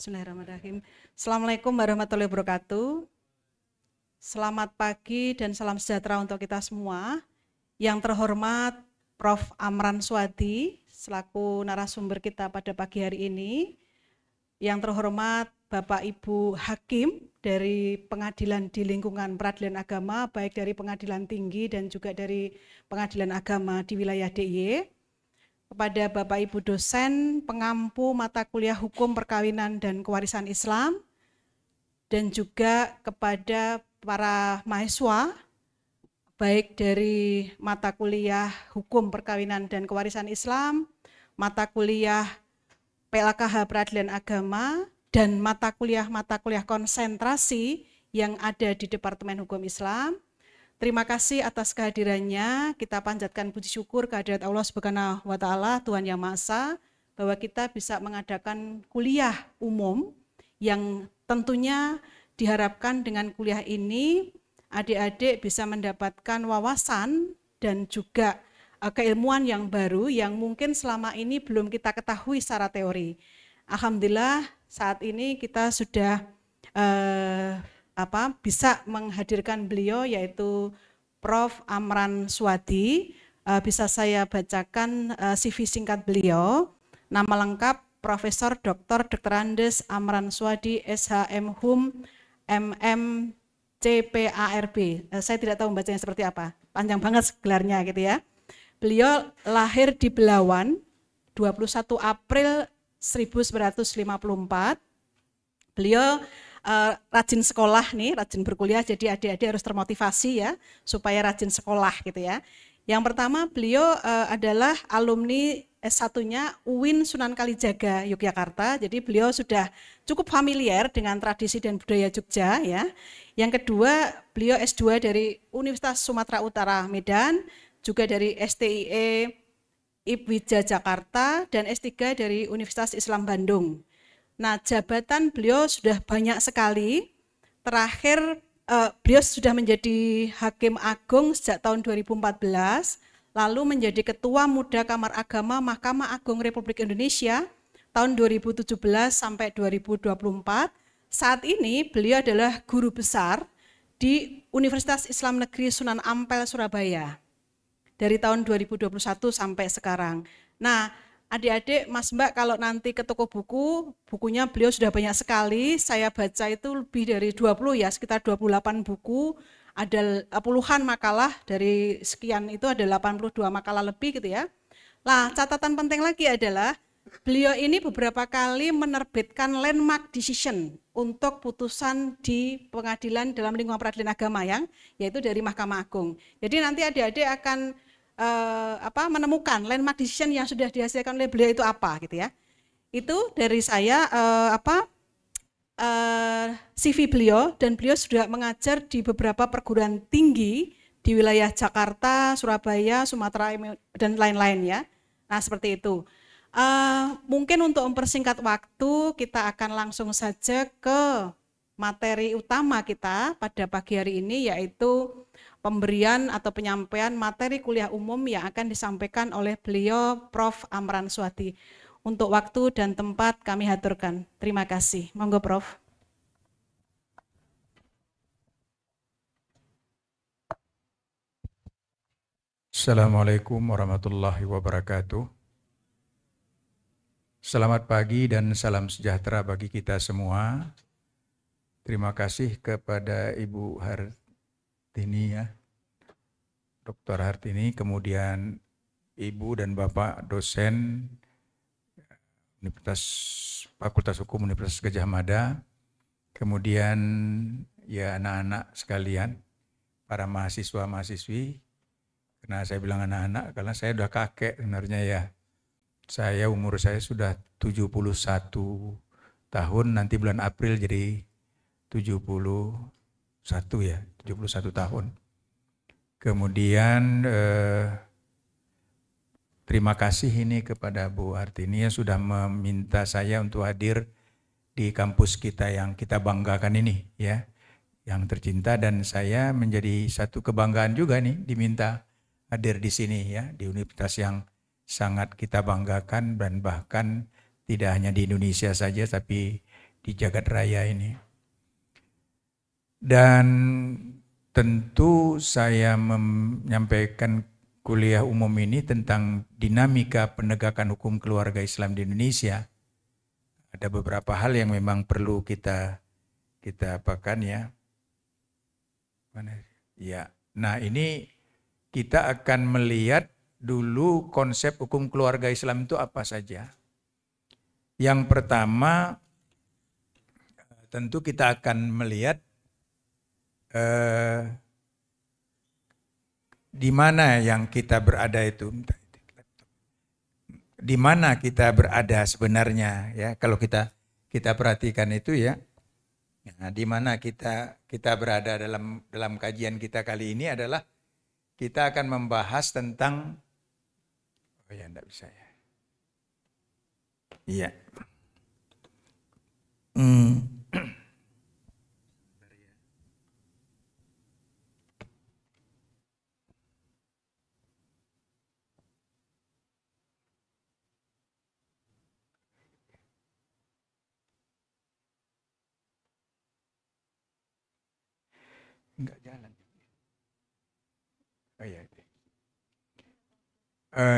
Bismillahirrahmanirrahim. Assalamualaikum warahmatullahi wabarakatuh. Selamat pagi dan salam sejahtera untuk kita semua. Yang terhormat Prof. Amran Swadi selaku narasumber kita pada pagi hari ini. Yang terhormat Bapak Ibu Hakim dari pengadilan di lingkungan peradilan agama, baik dari pengadilan tinggi dan juga dari pengadilan agama di wilayah DIY. Kepada Bapak Ibu dosen, pengampu mata kuliah hukum perkawinan dan kewarisan Islam, dan juga kepada para mahasiswa, baik dari mata kuliah hukum perkawinan dan kewarisan Islam, mata kuliah PLKH peradilan agama, dan mata kuliah konsentrasi yang ada di Departemen Hukum Islam. Terima kasih atas kehadirannya. Kita panjatkan puji syukur kehadirat Allah Subhanahu wa Ta'ala, Tuhan Yang Maha Esa, bahwa kita bisa mengadakan kuliah umum yang tentunya diharapkan dengan kuliah ini adik-adik bisa mendapatkan wawasan dan juga keilmuan yang baru yang mungkin selama ini belum kita ketahui secara teori. Alhamdulillah saat ini kita sudah bisa menghadirkan beliau, yaitu Prof. Amran Swadi. Bisa saya bacakan CV singkat beliau. Nama lengkap Profesor Dr. Andes Amran Swadi, SHM Hum MM CPARB. Saya tidak tahu membacanya seperti apa, panjang banget gelarnya gitu ya. Beliau lahir di Belawan 21 April 1954. Beliau rajin sekolah nih, rajin berkuliah, jadi adik-adik harus termotivasi ya, supaya rajin sekolah gitu ya. Yang pertama beliau adalah alumni S1-nya UIN Sunan Kalijaga, Yogyakarta, jadi beliau sudah cukup familiar dengan tradisi dan budaya Jogja ya. Yang kedua beliau S2 dari Universitas Sumatera Utara Medan, juga dari STIE IPWIJA Jakarta, dan S3 dari Universitas Islam Bandung. Nah, jabatan beliau sudah banyak sekali. Terakhir beliau sudah menjadi Hakim Agung sejak tahun 2014, lalu menjadi Ketua Muda Kamar Agama Mahkamah Agung Republik Indonesia tahun 2017 sampai 2024. Saat ini beliau adalah guru besar di Universitas Islam Negeri Sunan Ampel Surabaya dari tahun 2021 sampai sekarang. Nah, adik-adik, Mas Mbak, kalau nanti ke toko buku, bukunya beliau sudah banyak sekali. Saya baca itu lebih dari 20 ya, sekitar 28 buku. Ada puluhan makalah, dari sekian itu ada 82 makalah lebih gitu ya. Nah, catatan penting lagi adalah beliau ini beberapa kali menerbitkan landmark decision untuk putusan di pengadilan dalam lingkungan peradilan agama yaitu dari Mahkamah Agung. Jadi nanti adik-adik akan menemukan landmark decision yang sudah dihasilkan oleh beliau itu apa gitu ya. Itu dari saya CV beliau, dan beliau sudah mengajar di beberapa perguruan tinggi di wilayah Jakarta, Surabaya, Sumatera dan lain-lain ya. Nah, seperti itu. Mungkin untuk mempersingkat waktu, kita akan langsung saja ke materi utama kita pada pagi hari ini, yaitu pemberian atau penyampaian materi kuliah umum yang akan disampaikan oleh beliau Prof. Amran Swadi. Untuk waktu dan tempat kami haturkan. Terima kasih. Monggo Prof. Assalamualaikum warahmatullahi wabarakatuh. Selamat pagi dan salam sejahtera bagi kita semua. Terima kasih kepada Ibu Hartini ya, Dr. Hartini, kemudian Ibu dan Bapak dosen Fakultas Hukum Universitas Gadjah Mada, kemudian ya anak-anak sekalian, para mahasiswa-mahasiswi. Karena saya bilang anak-anak, karena saya udah kakek sebenarnya ya. Umur saya sudah 71 tahun, nanti bulan April jadi 71 ya, 71 tahun. Kemudian terima kasih ini kepada Bu Hartini yang sudah meminta saya untuk hadir di kampus kita yang kita banggakan ini ya, yang tercinta, dan saya menjadi satu kebanggaan juga nih diminta hadir di sini ya, di universitas yang sangat kita banggakan, dan bahkan tidak hanya di Indonesia saja tapi di jagat raya ini. Dan tentu saya menyampaikan kuliah umum ini tentang dinamika penegakan hukum keluarga Islam di Indonesia. Ada beberapa hal yang memang perlu kita apakan ya. Ya. Nah, ini kita akan melihat dulu konsep hukum keluarga Islam itu apa saja. Yang pertama, tentu kita akan melihat di mana yang kita berada itu, di mana kita berada sebenarnya ya. Kalau kita perhatikan itu ya, nah, di mana kita berada dalam kajian kita kali ini adalah kita akan membahas tentang enggak bisa ya. Iya. Enggak jalan. Oh iya.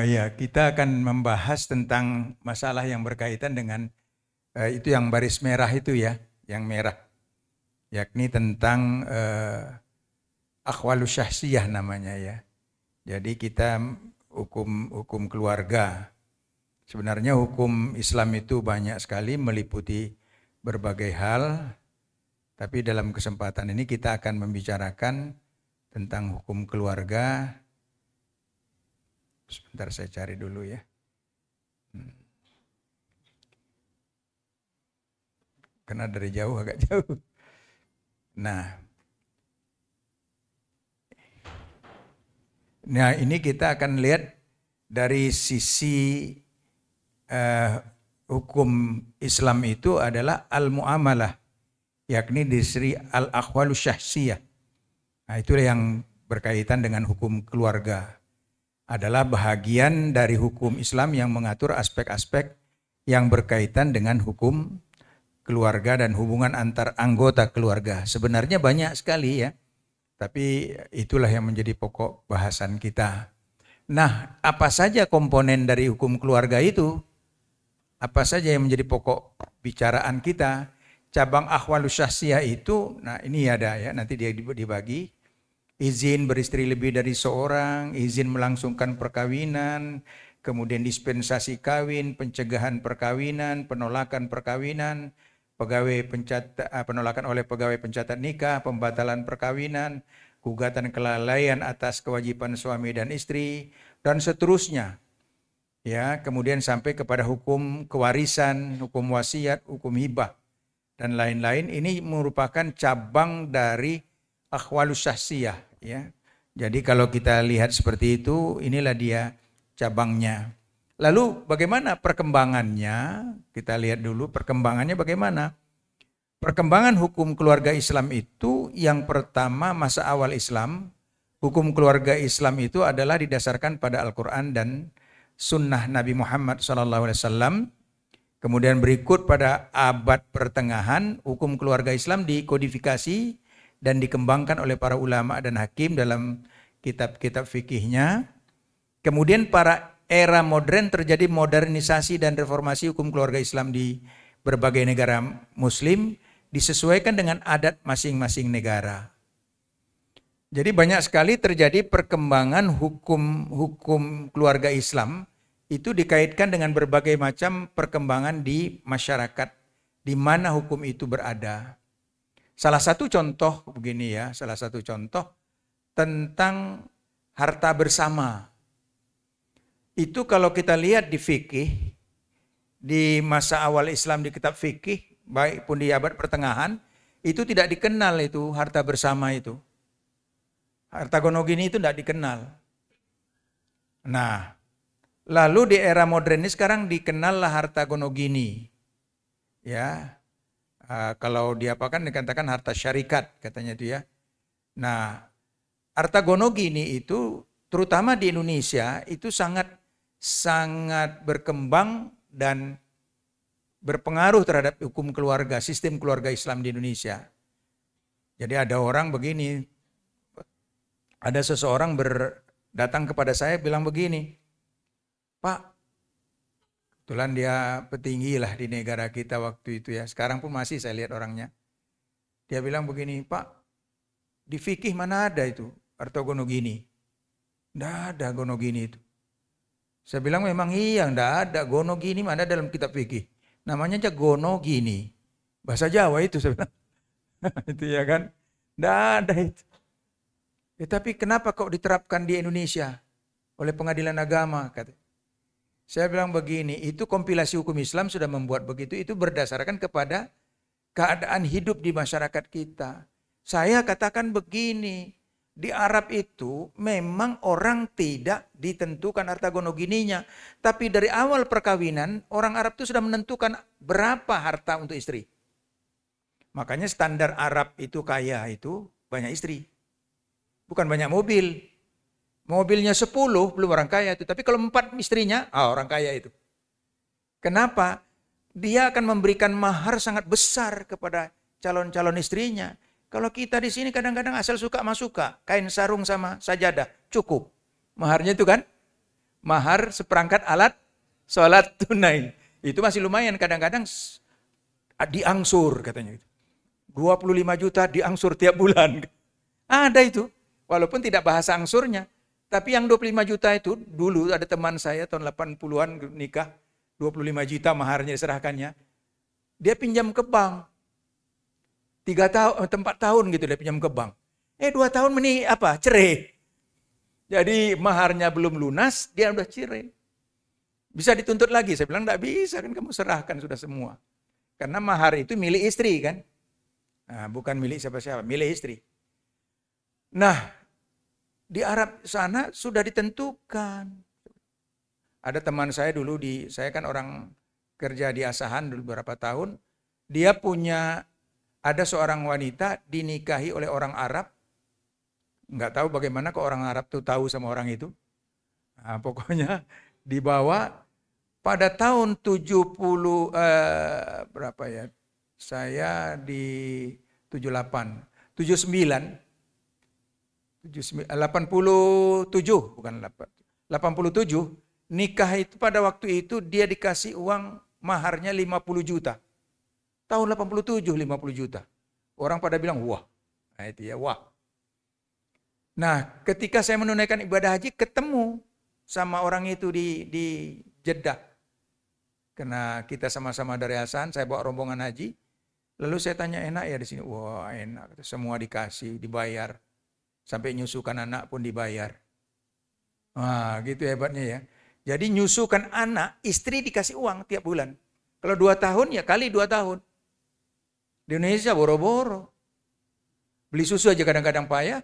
Ya, kita akan membahas tentang masalah yang berkaitan dengan itu yang baris merah itu ya, yang merah, yakni tentang akhwalus syahsiyah namanya ya. Jadi kita hukum keluarga. Sebenarnya hukum Islam itu banyak sekali meliputi berbagai hal, tapi dalam kesempatan ini kita akan membicarakan tentang hukum keluarga. Sebentar saya cari dulu ya. Karena dari jauh agak jauh. Nah ini kita akan lihat dari sisi hukum Islam itu adalah al-mu'amalah, yakni disri al-akhwalus syahsiyah. Nah itulah yang berkaitan dengan hukum keluarga. Adalah bahagian dari hukum Islam yang mengatur aspek-aspek yang berkaitan dengan hukum keluarga dan hubungan antar anggota keluarga. Sebenarnya banyak sekali ya, tapi itulah yang menjadi pokok bahasan kita. Nah, apa saja komponen dari hukum keluarga itu? Apa saja yang menjadi pokok bicaraan kita? Cabang akhwalus syahsiyah itu, nah ini ada ya, nanti dia dibagi. Izin beristri lebih dari seorang, izin melangsungkan perkawinan, kemudian dispensasi kawin, pencegahan perkawinan, penolakan perkawinan, penolakan oleh pegawai pencatat nikah, pembatalan perkawinan, gugatan kelalaian atas kewajiban suami dan istri, dan seterusnya. Ya, kemudian sampai kepada hukum kewarisan, hukum wasiat, hukum hibah, dan lain-lain. Ini merupakan cabang dari akhwalus syahsiyah ya. Jadi kalau kita lihat seperti itu, inilah dia cabangnya. Lalu bagaimana perkembangannya? Kita lihat dulu perkembangannya bagaimana. Perkembangan hukum keluarga Islam itu yang pertama masa awal Islam, hukum keluarga Islam itu adalah didasarkan pada Al-Quran dan sunnah Nabi Muhammad SAW. Kemudian berikut pada abad pertengahan, hukum keluarga Islam dikodifikasi dan dikembangkan oleh para ulama dan hakim dalam kitab-kitab fikihnya. Kemudian pada era modern terjadi modernisasi dan reformasi hukum keluarga Islam di berbagai negara muslim disesuaikan dengan adat masing-masing negara. Jadi banyak sekali terjadi perkembangan hukum keluarga Islam itu dikaitkan dengan berbagai macam perkembangan di masyarakat di mana hukum itu berada. Salah satu contoh begini ya, salah satu contoh tentang harta bersama. Itu kalau kita lihat di fikih, di masa awal Islam di kitab fikih, baik pun di abad pertengahan, itu tidak dikenal itu harta bersama itu. Harta gonogini itu tidak dikenal. Nah, lalu di era modern ini sekarang dikenallah harta gonogini. Ya. Kalau diapakan dikatakan harta syarikat katanya itu ya. Nah, harta gonogini itu terutama di Indonesia itu sangat berkembang dan berpengaruh terhadap hukum keluarga, sistem keluarga Islam di Indonesia. Jadi ada orang begini, ada seseorang datang kepada saya bilang begini, Pak, kebetulan dia petinggi lah di negara kita waktu itu ya, sekarang pun masih saya lihat orangnya. Dia bilang begini, Pak, di fikih mana ada itu harta gono gini? Tidak ada gono gini itu. Saya bilang memang iya, tidak ada gono gini, mana dalam kitab fikih. Namanya aja gono gini. Bahasa Jawa itu saya bilang. Itu ya kan. Tidak ada itu. Ya, tapi kenapa kok diterapkan di Indonesia oleh pengadilan agama? Kata. Saya bilang begini, itu kompilasi hukum Islam sudah membuat begitu. Itu berdasarkan kepada keadaan hidup di masyarakat kita. Saya katakan begini. Di Arab itu memang orang tidak ditentukan harta gono gininya. Tapi dari awal perkawinan, orang Arab itu sudah menentukan berapa harta untuk istri. Makanya standar Arab itu kaya itu banyak istri. Bukan banyak mobil. Mobilnya 10 belum orang kaya itu. Tapi kalau 4 istrinya, orang kaya itu. Kenapa? Dia akan memberikan mahar sangat besar kepada calon-calon istrinya. Kalau kita di sini kadang-kadang asal suka masuka, kain sarung sama sajadah, cukup. Maharnya itu kan, mahar seperangkat alat sholat tunai. Itu masih lumayan, kadang-kadang diangsur katanya. 25 juta diangsur tiap bulan. Ada itu, walaupun tidak bahasa angsurnya. Tapi yang 25 juta itu, dulu ada teman saya tahun 80-an nikah, 25 juta maharnya diserahkannya. Dia pinjam ke bank. 3 tahun, 4 tahun gitu dia pinjam ke bank. 2 tahun cerai. Jadi maharnya belum lunas, dia udah cerai. Bisa dituntut lagi. Saya bilang enggak bisa, kan kamu serahkan sudah semua. Karena mahar itu milik istri kan. Nah, bukan milik siapa-siapa, milik istri. Nah, di Arab sana sudah ditentukan. Ada teman saya dulu saya kan orang kerja di Asahan dulu beberapa tahun. Dia ada seorang wanita dinikahi oleh orang Arab. Nggak tahu bagaimana kok orang Arab tuh tahu sama orang itu. Nah, pokoknya dibawa pada tahun 70 berapa ya? Saya di 78, 79, 87 bukan 87 nikah itu pada waktu itu dia dikasih uang maharnya 50 juta. Tahun 87 50 juta. Orang pada bilang wah. Nah itu ya wah. Nah, ketika saya menunaikan ibadah haji ketemu sama orang itu di Jeddah. Karena kita sama-sama dari Hasan, saya bawa rombongan haji. Lalu saya tanya, enak ya di sini? Wah, enak. Semua dikasih, dibayar. Sampai nyusukan anak pun dibayar. Wah, gitu hebatnya ya. Jadi nyusukan anak, istri dikasih uang tiap bulan. Kalau 2 tahun ya kali 2 tahun. Di Indonesia boro-boro. Beli susu aja kadang-kadang payah.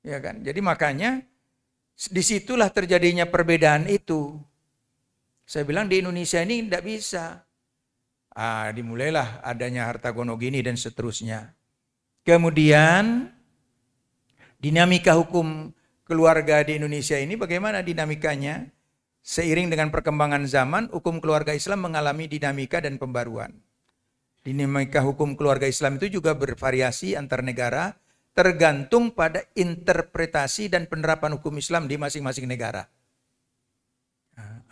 Ya kan? Jadi makanya disitulah terjadinya perbedaan itu. Saya bilang di Indonesia ini tidak bisa. Dimulailah adanya harta gono gini dan seterusnya. Kemudian dinamika hukum keluarga di Indonesia ini bagaimana dinamikanya? Seiring dengan perkembangan zaman, hukum keluarga Islam mengalami dinamika dan pembaruan. Dinamika hukum keluarga Islam itu juga bervariasi antar negara, tergantung pada interpretasi dan penerapan hukum Islam di masing-masing negara.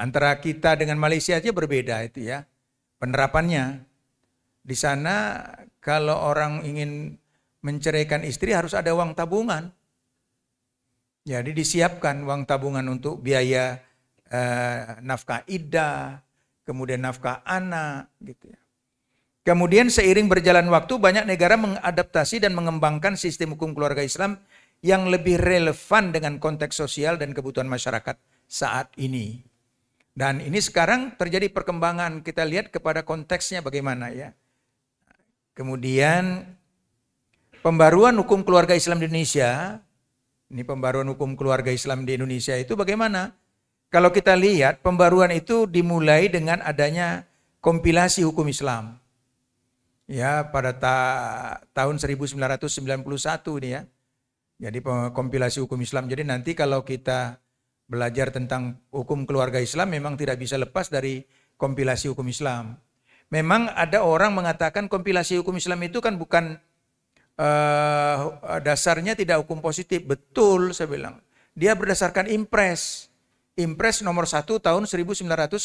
Antara kita dengan Malaysia aja berbeda itu ya, penerapannya. Di sana kalau orang ingin menceraikan istri harus ada uang tabungan. Jadi disiapkan uang tabungan untuk biaya nafkah iddah, kemudian nafkah anak gitu ya. Kemudian seiring berjalan waktu banyak negara mengadaptasi dan mengembangkan sistem hukum keluarga Islam yang lebih relevan dengan konteks sosial dan kebutuhan masyarakat saat ini. Dan ini sekarang terjadi perkembangan, kita lihat kepada konteksnya bagaimana ya. Kemudian pembaruan hukum keluarga Islam di Indonesia, ini pembaruan hukum keluarga Islam di Indonesia itu bagaimana? Kalau kita lihat pembaruan itu dimulai dengan adanya kompilasi hukum Islam. Ya, pada tahun 1991 ini ya. Jadi kompilasi hukum Islam. Jadi nanti kalau kita belajar tentang hukum keluarga Islam memang tidak bisa lepas dari kompilasi hukum Islam. Memang ada orang mengatakan kompilasi hukum Islam itu kan bukan dasarnya tidak hukum positif. Betul, saya bilang. Dia berdasarkan impres. Impres nomor 1 tahun 1991.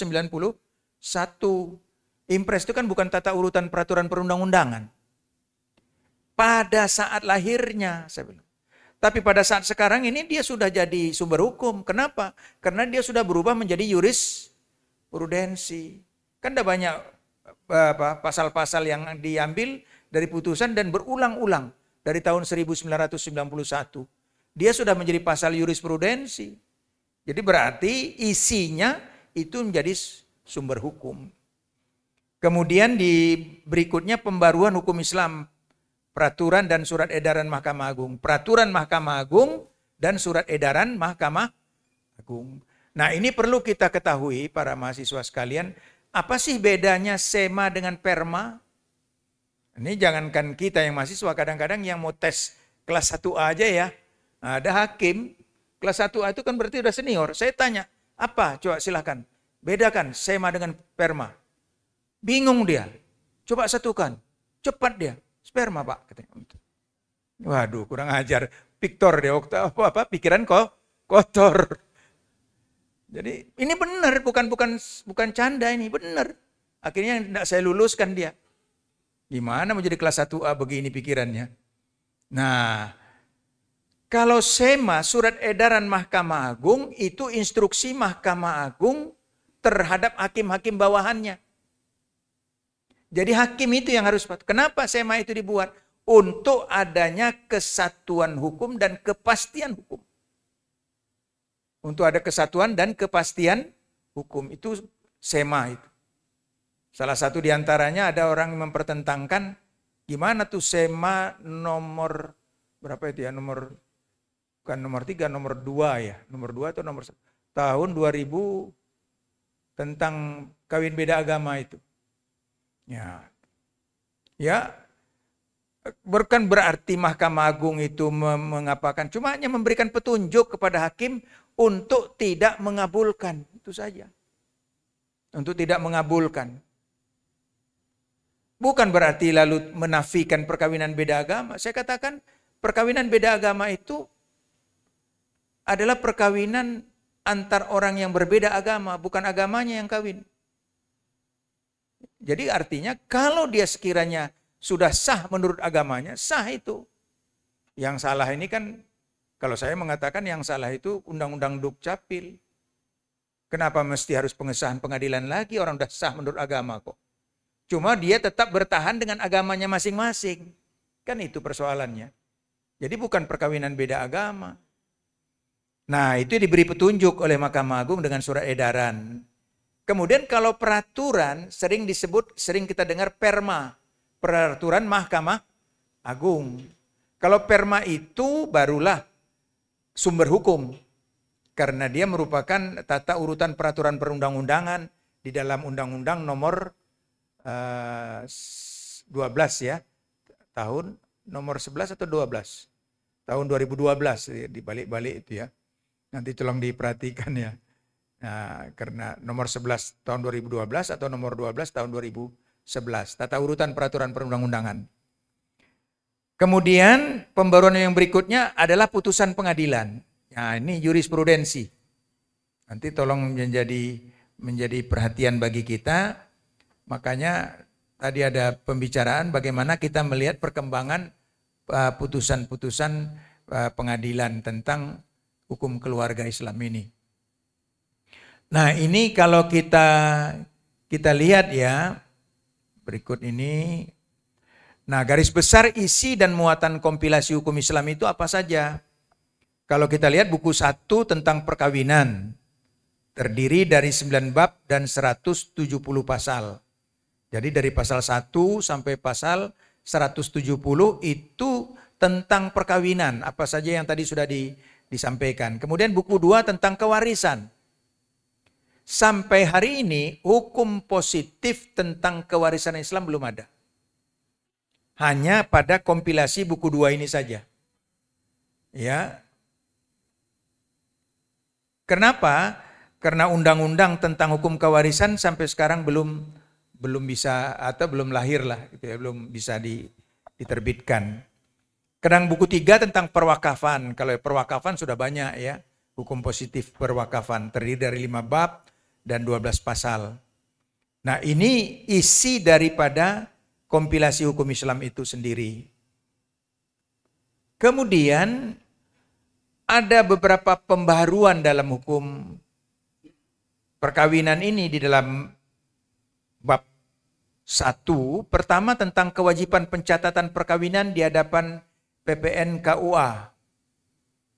Impres itu kan bukan tata urutan peraturan perundang-undangan. Pada saat lahirnya, saya bilang. Tapi pada saat sekarang ini dia sudah jadi sumber hukum. Kenapa? Karena dia sudah berubah menjadi jurisprudensi. Kan ada banyak pasal-pasal yang diambil dari putusan dan berulang-ulang dari tahun 1991. Dia sudah menjadi pasal jurisprudensi. Jadi berarti isinya itu menjadi sumber hukum. Kemudian di berikutnya pembaruan hukum Islam, peraturan dan surat edaran Mahkamah Agung. Peraturan Mahkamah Agung dan surat edaran Mahkamah Agung. Nah, ini perlu kita ketahui para mahasiswa sekalian, apa sih bedanya SEMA dengan PERMA? Ini jangankan kita yang mahasiswa, kadang-kadang yang mau tes kelas 1A aja ya. Ada hakim, kelas 1A itu kan berarti udah senior. Saya tanya, apa? Coba silakan. Bedakan SEMA dengan PERMA. Bingung dia. Coba satukan. Cepat dia. Sperma, Pak. Waduh, kurang ajar. Victor dia waktu apa pikiran kotor. Jadi ini benar, bukan canda ini, benar. Akhirnya tidak saya luluskan dia. Gimana mau jadi kelas 1A begini pikirannya? Nah, kalau SEMA, surat edaran Mahkamah Agung, itu instruksi Mahkamah Agung terhadap hakim-hakim bawahannya. Jadi hakim itu yang harus patuh. Kenapa SEMA itu dibuat? Untuk adanya kesatuan hukum dan kepastian hukum. Untuk ada kesatuan dan kepastian hukum. Itu SEMA itu. Salah satu diantaranya ada orang yang mempertentangkan gimana tuh SEMA nomor berapa itu ya? Bukan nomor 3, nomor 2 ya. Nomor 2 atau nomor 1. Tahun 2000 tentang kawin beda agama itu. Ya, bukan berarti Mahkamah Agung itu mengapakan, cuma hanya memberikan petunjuk kepada hakim untuk tidak mengabulkan, itu saja. Untuk tidak mengabulkan. Bukan berarti lalu menafikan perkawinan beda agama. Saya katakan perkawinan beda agama itu adalah perkawinan antar orang yang berbeda agama, bukan agamanya yang kawin. Jadi artinya kalau dia sekiranya sudah sah menurut agamanya, sah itu. Yang salah ini kan, kalau saya mengatakan yang salah itu Undang-Undang Dukcapil. Kenapa mesti harus pengesahan pengadilan lagi, orang sudah sah menurut agama kok. Cuma dia tetap bertahan dengan agamanya masing-masing. Kan itu persoalannya. Jadi bukan perkawinan beda agama. Nah, itu diberi petunjuk oleh Mahkamah Agung dengan surat edaran. Kemudian kalau peraturan sering kita dengar PERMA, peraturan Mahkamah Agung. Kalau PERMA itu barulah sumber hukum. Karena dia merupakan tata urutan peraturan perundang-undangan di dalam Undang-Undang nomor 12 ya. Tahun nomor 11 atau 12. Tahun 2012 dibalik-balik itu ya. Nanti tolong diperhatikan ya. Nah, karena nomor 11 tahun 2012 atau nomor 12 tahun 2011. Tata urutan peraturan perundang-undangan. Kemudian pembaruan yang berikutnya adalah putusan pengadilan. Nah, ini jurisprudensi. Nanti tolong menjadi perhatian bagi kita. Makanya tadi ada pembicaraan bagaimana kita melihat perkembangan putusan-putusan pengadilan tentang hukum keluarga Islam ini. Nah, ini kalau kita lihat ya, berikut ini. Nah, garis besar isi dan muatan kompilasi hukum Islam itu apa saja? Kalau kita lihat buku 1 tentang perkawinan, terdiri dari 9 bab dan 170 pasal. Jadi dari pasal 1 sampai pasal 170 itu tentang perkawinan, apa saja yang tadi sudah disampaikan. Kemudian buku 2 tentang kewarisan. Sampai hari ini hukum positif tentang kewarisan Islam belum ada. Hanya pada kompilasi buku 2 ini saja. Ya. Kenapa? Karena undang-undang tentang hukum kewarisan sampai sekarang belum belum bisa atau belum lahir lah gitu ya, belum bisa diterbitkan. Kadang buku 3 tentang perwakafan. Kalau perwakafan sudah banyak ya. Hukum positif perwakafan terdiri dari 5 bab dan 12 pasal. Nah, ini isi daripada kompilasi hukum Islam itu sendiri. Kemudian ada beberapa pembaharuan dalam hukum perkawinan ini di dalam bab 1. Pertama tentang kewajiban pencatatan perkawinan di hadapan PPN KUA.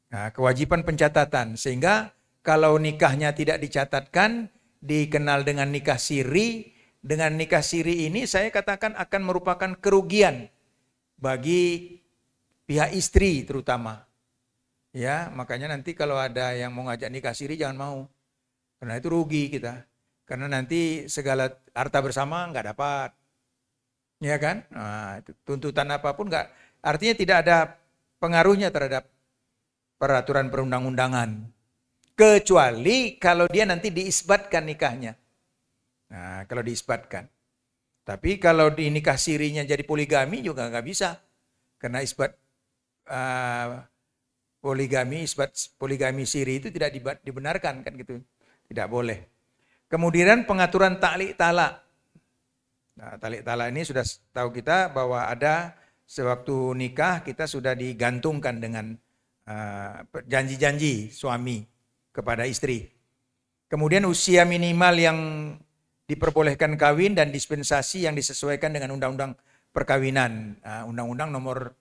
Nah, kewajiban pencatatan, sehingga kalau nikahnya tidak dicatatkan, dikenal dengan nikah siri. Dengan nikah siri ini saya katakan akan merupakan kerugian bagi pihak istri terutama. Ya, makanya nanti kalau ada yang mau ngajak nikah siri jangan mau. Karena itu rugi kita. Karena nanti segala harta bersama nggak dapat. Ya kan? Nah, tuntutan apapun nggak, artinya tidak ada pengaruhnya terhadap peraturan perundang-undangan. Kecuali kalau dia nanti diisbatkan nikahnya. Nah, kalau diisbatkan. Tapi kalau di nikah sirinya jadi poligami juga nggak bisa. Karena isbat isbat poligami siri itu tidak dibenarkan kan gitu. Tidak boleh. Kemudian pengaturan taklik talak. Nah, taklik talak ini sudah tahu kita bahwa ada sewaktu nikah kita sudah digantungkan dengan janji-janji suami kepada istri. Kemudian usia minimal yang diperbolehkan kawin dan dispensasi yang disesuaikan dengan undang-undang perkawinan. Undang-undang nomor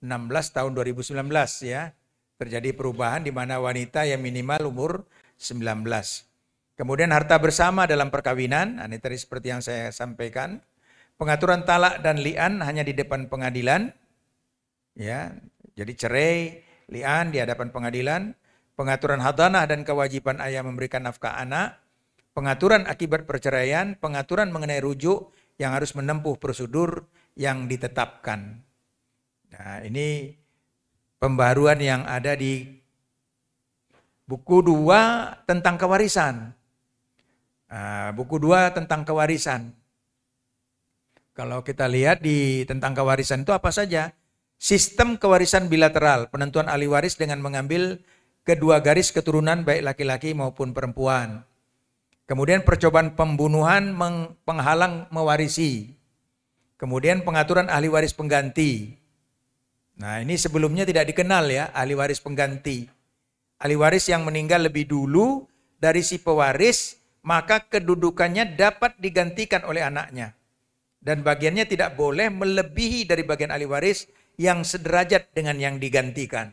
16 tahun 2019 ya. Terjadi perubahan di mana wanita yang minimal umur 19. Kemudian harta bersama dalam perkawinan, ini tadi seperti yang saya sampaikan. Pengaturan talak dan li'an hanya di depan pengadilan. Ya, jadi cerai, li'an di hadapan pengadilan. Pengaturan hadanah dan kewajiban ayah memberikan nafkah anak. Pengaturan akibat perceraian, pengaturan mengenai rujuk yang harus menempuh prosedur yang ditetapkan. Nah, ini pembaruan yang ada di buku 2 tentang kewarisan. Buku 2 tentang kewarisan. Kalau kita lihat di tentang kewarisan itu apa saja? Sistem kewarisan bilateral, penentuan ahli waris dengan mengambil kedua garis keturunan baik laki-laki maupun perempuan. Kemudian percobaan pembunuhan penghalang mewarisi. Kemudian pengaturan ahli waris pengganti. Nah, ini sebelumnya tidak dikenal ya, ahli waris pengganti. Ahli waris yang meninggal lebih dulu dari si pewaris, maka kedudukannya dapat digantikan oleh anaknya. Dan bagiannya tidak boleh melebihi dari bagian ahli waris yang sederajat dengan yang digantikan.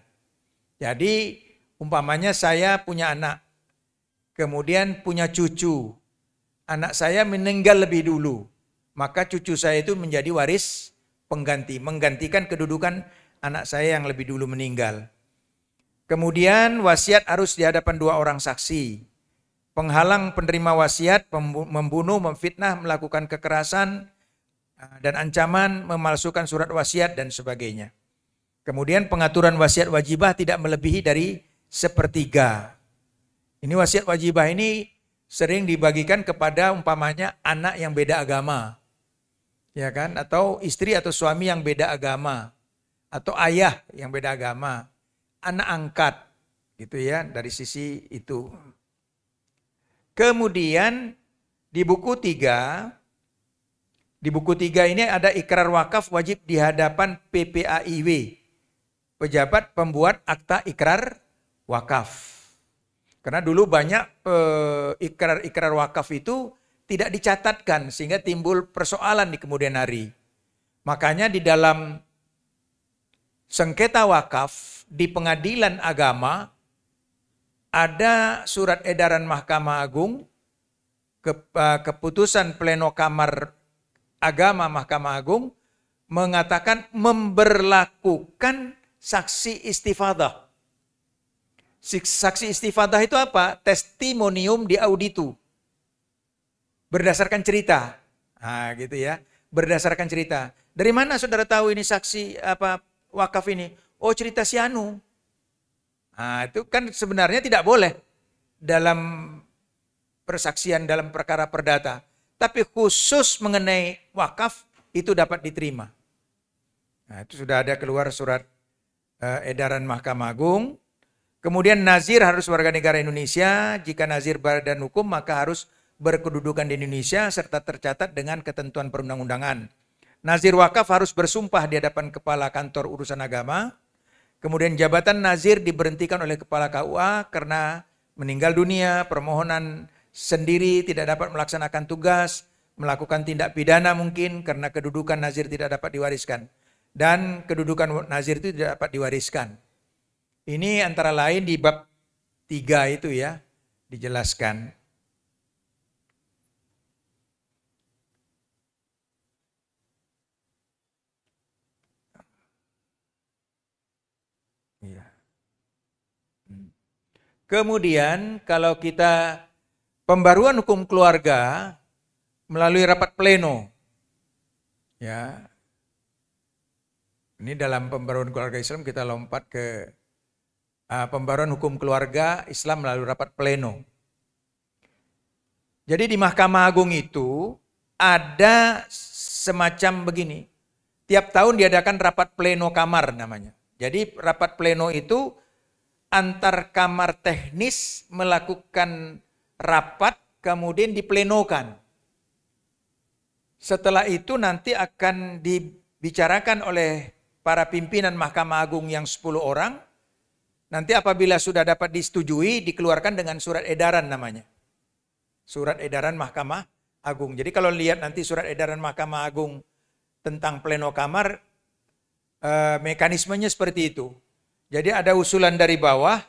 Jadi umpamanya saya punya anak, kemudian punya cucu. Anak saya meninggal lebih dulu, maka cucu saya itu menjadi waris pengganti, menggantikan kedudukan anak saya yang lebih dulu meninggal. Kemudian wasiat harus di hadapan 2 orang saksi. Penghalang penerima wasiat, membunuh, memfitnah, melakukan kekerasan, dan ancaman, memalsukan surat wasiat, dan sebagainya. Kemudian pengaturan wasiat wajibah tidak melebihi dari 1/3. Ini wasiat wajibah ini sering dibagikan kepada umpamanya anak yang beda agama. Ya kan? Atau istri atau suami yang beda agama. Atau ayah yang beda agama. Anak angkat. Gitu ya, dari sisi itu. Kemudian di buku 3 ini ada ikrar wakaf wajib di hadapan PPAIW, pejabat pembuat akta ikrar wakaf. Karena dulu banyak ikrar wakaf itu tidak dicatatkan sehingga timbul persoalan di kemudian hari. Makanya di dalam sengketa wakaf di pengadilan agama ada surat edaran Mahkamah Agung, keputusan pleno kamar agama Mahkamah Agung mengatakan memberlakukan saksi istifadah. Saksi istifadah itu apa? Testimonium di auditu. Berdasarkan cerita. Nah, gitu ya. Berdasarkan cerita. Dari mana saudara tahu ini saksi wakaf ini? Oh, cerita si anu. Nah, itu kan sebenarnya tidak boleh dalam persaksian dalam perkara perdata. tapi khusus mengenai wakaf itu dapat diterima. Nah, itu sudah ada keluar surat edaran Mahkamah Agung. Kemudian nazir harus warga negara Indonesia. Jika nazir badan hukum maka harus berkedudukan di Indonesia serta tercatat dengan ketentuan perundang-undangan. Nazir wakaf harus bersumpah di hadapan kepala kantor urusan agama. Kemudian jabatan nazir diberhentikan oleh kepala KUA karena meninggal dunia, permohonan sendiri tidak dapat melaksanakan tugas, melakukan tindak pidana mungkin karena kedudukan nazir tidak dapat diwariskan. Dan kedudukan nazir itu tidak dapat diwariskan. Ini antara lain di bab 3 itu ya, dijelaskan. Iya. Kemudian kalau kita pembaruan hukum keluarga melalui rapat pleno, ya, ini dalam pembaruan keluarga Islam kita lompat ke pembaruan hukum keluarga Islam melalui rapat pleno. Jadi di Mahkamah Agung itu ada semacam begini, tiap tahun diadakan rapat pleno kamar namanya. Jadi rapat pleno itu antar kamar teknis melakukan rapat kemudian diplenokan. Setelah itu nanti akan dibicarakan oleh para pimpinan Mahkamah Agung yang 10 orang. Nanti apabila sudah dapat disetujui dikeluarkan dengan surat edaran namanya. Surat edaran Mahkamah Agung. Jadi kalau lihat nanti surat edaran Mahkamah Agung tentang pleno kamar, mekanismenya seperti itu. Jadi ada usulan dari bawah,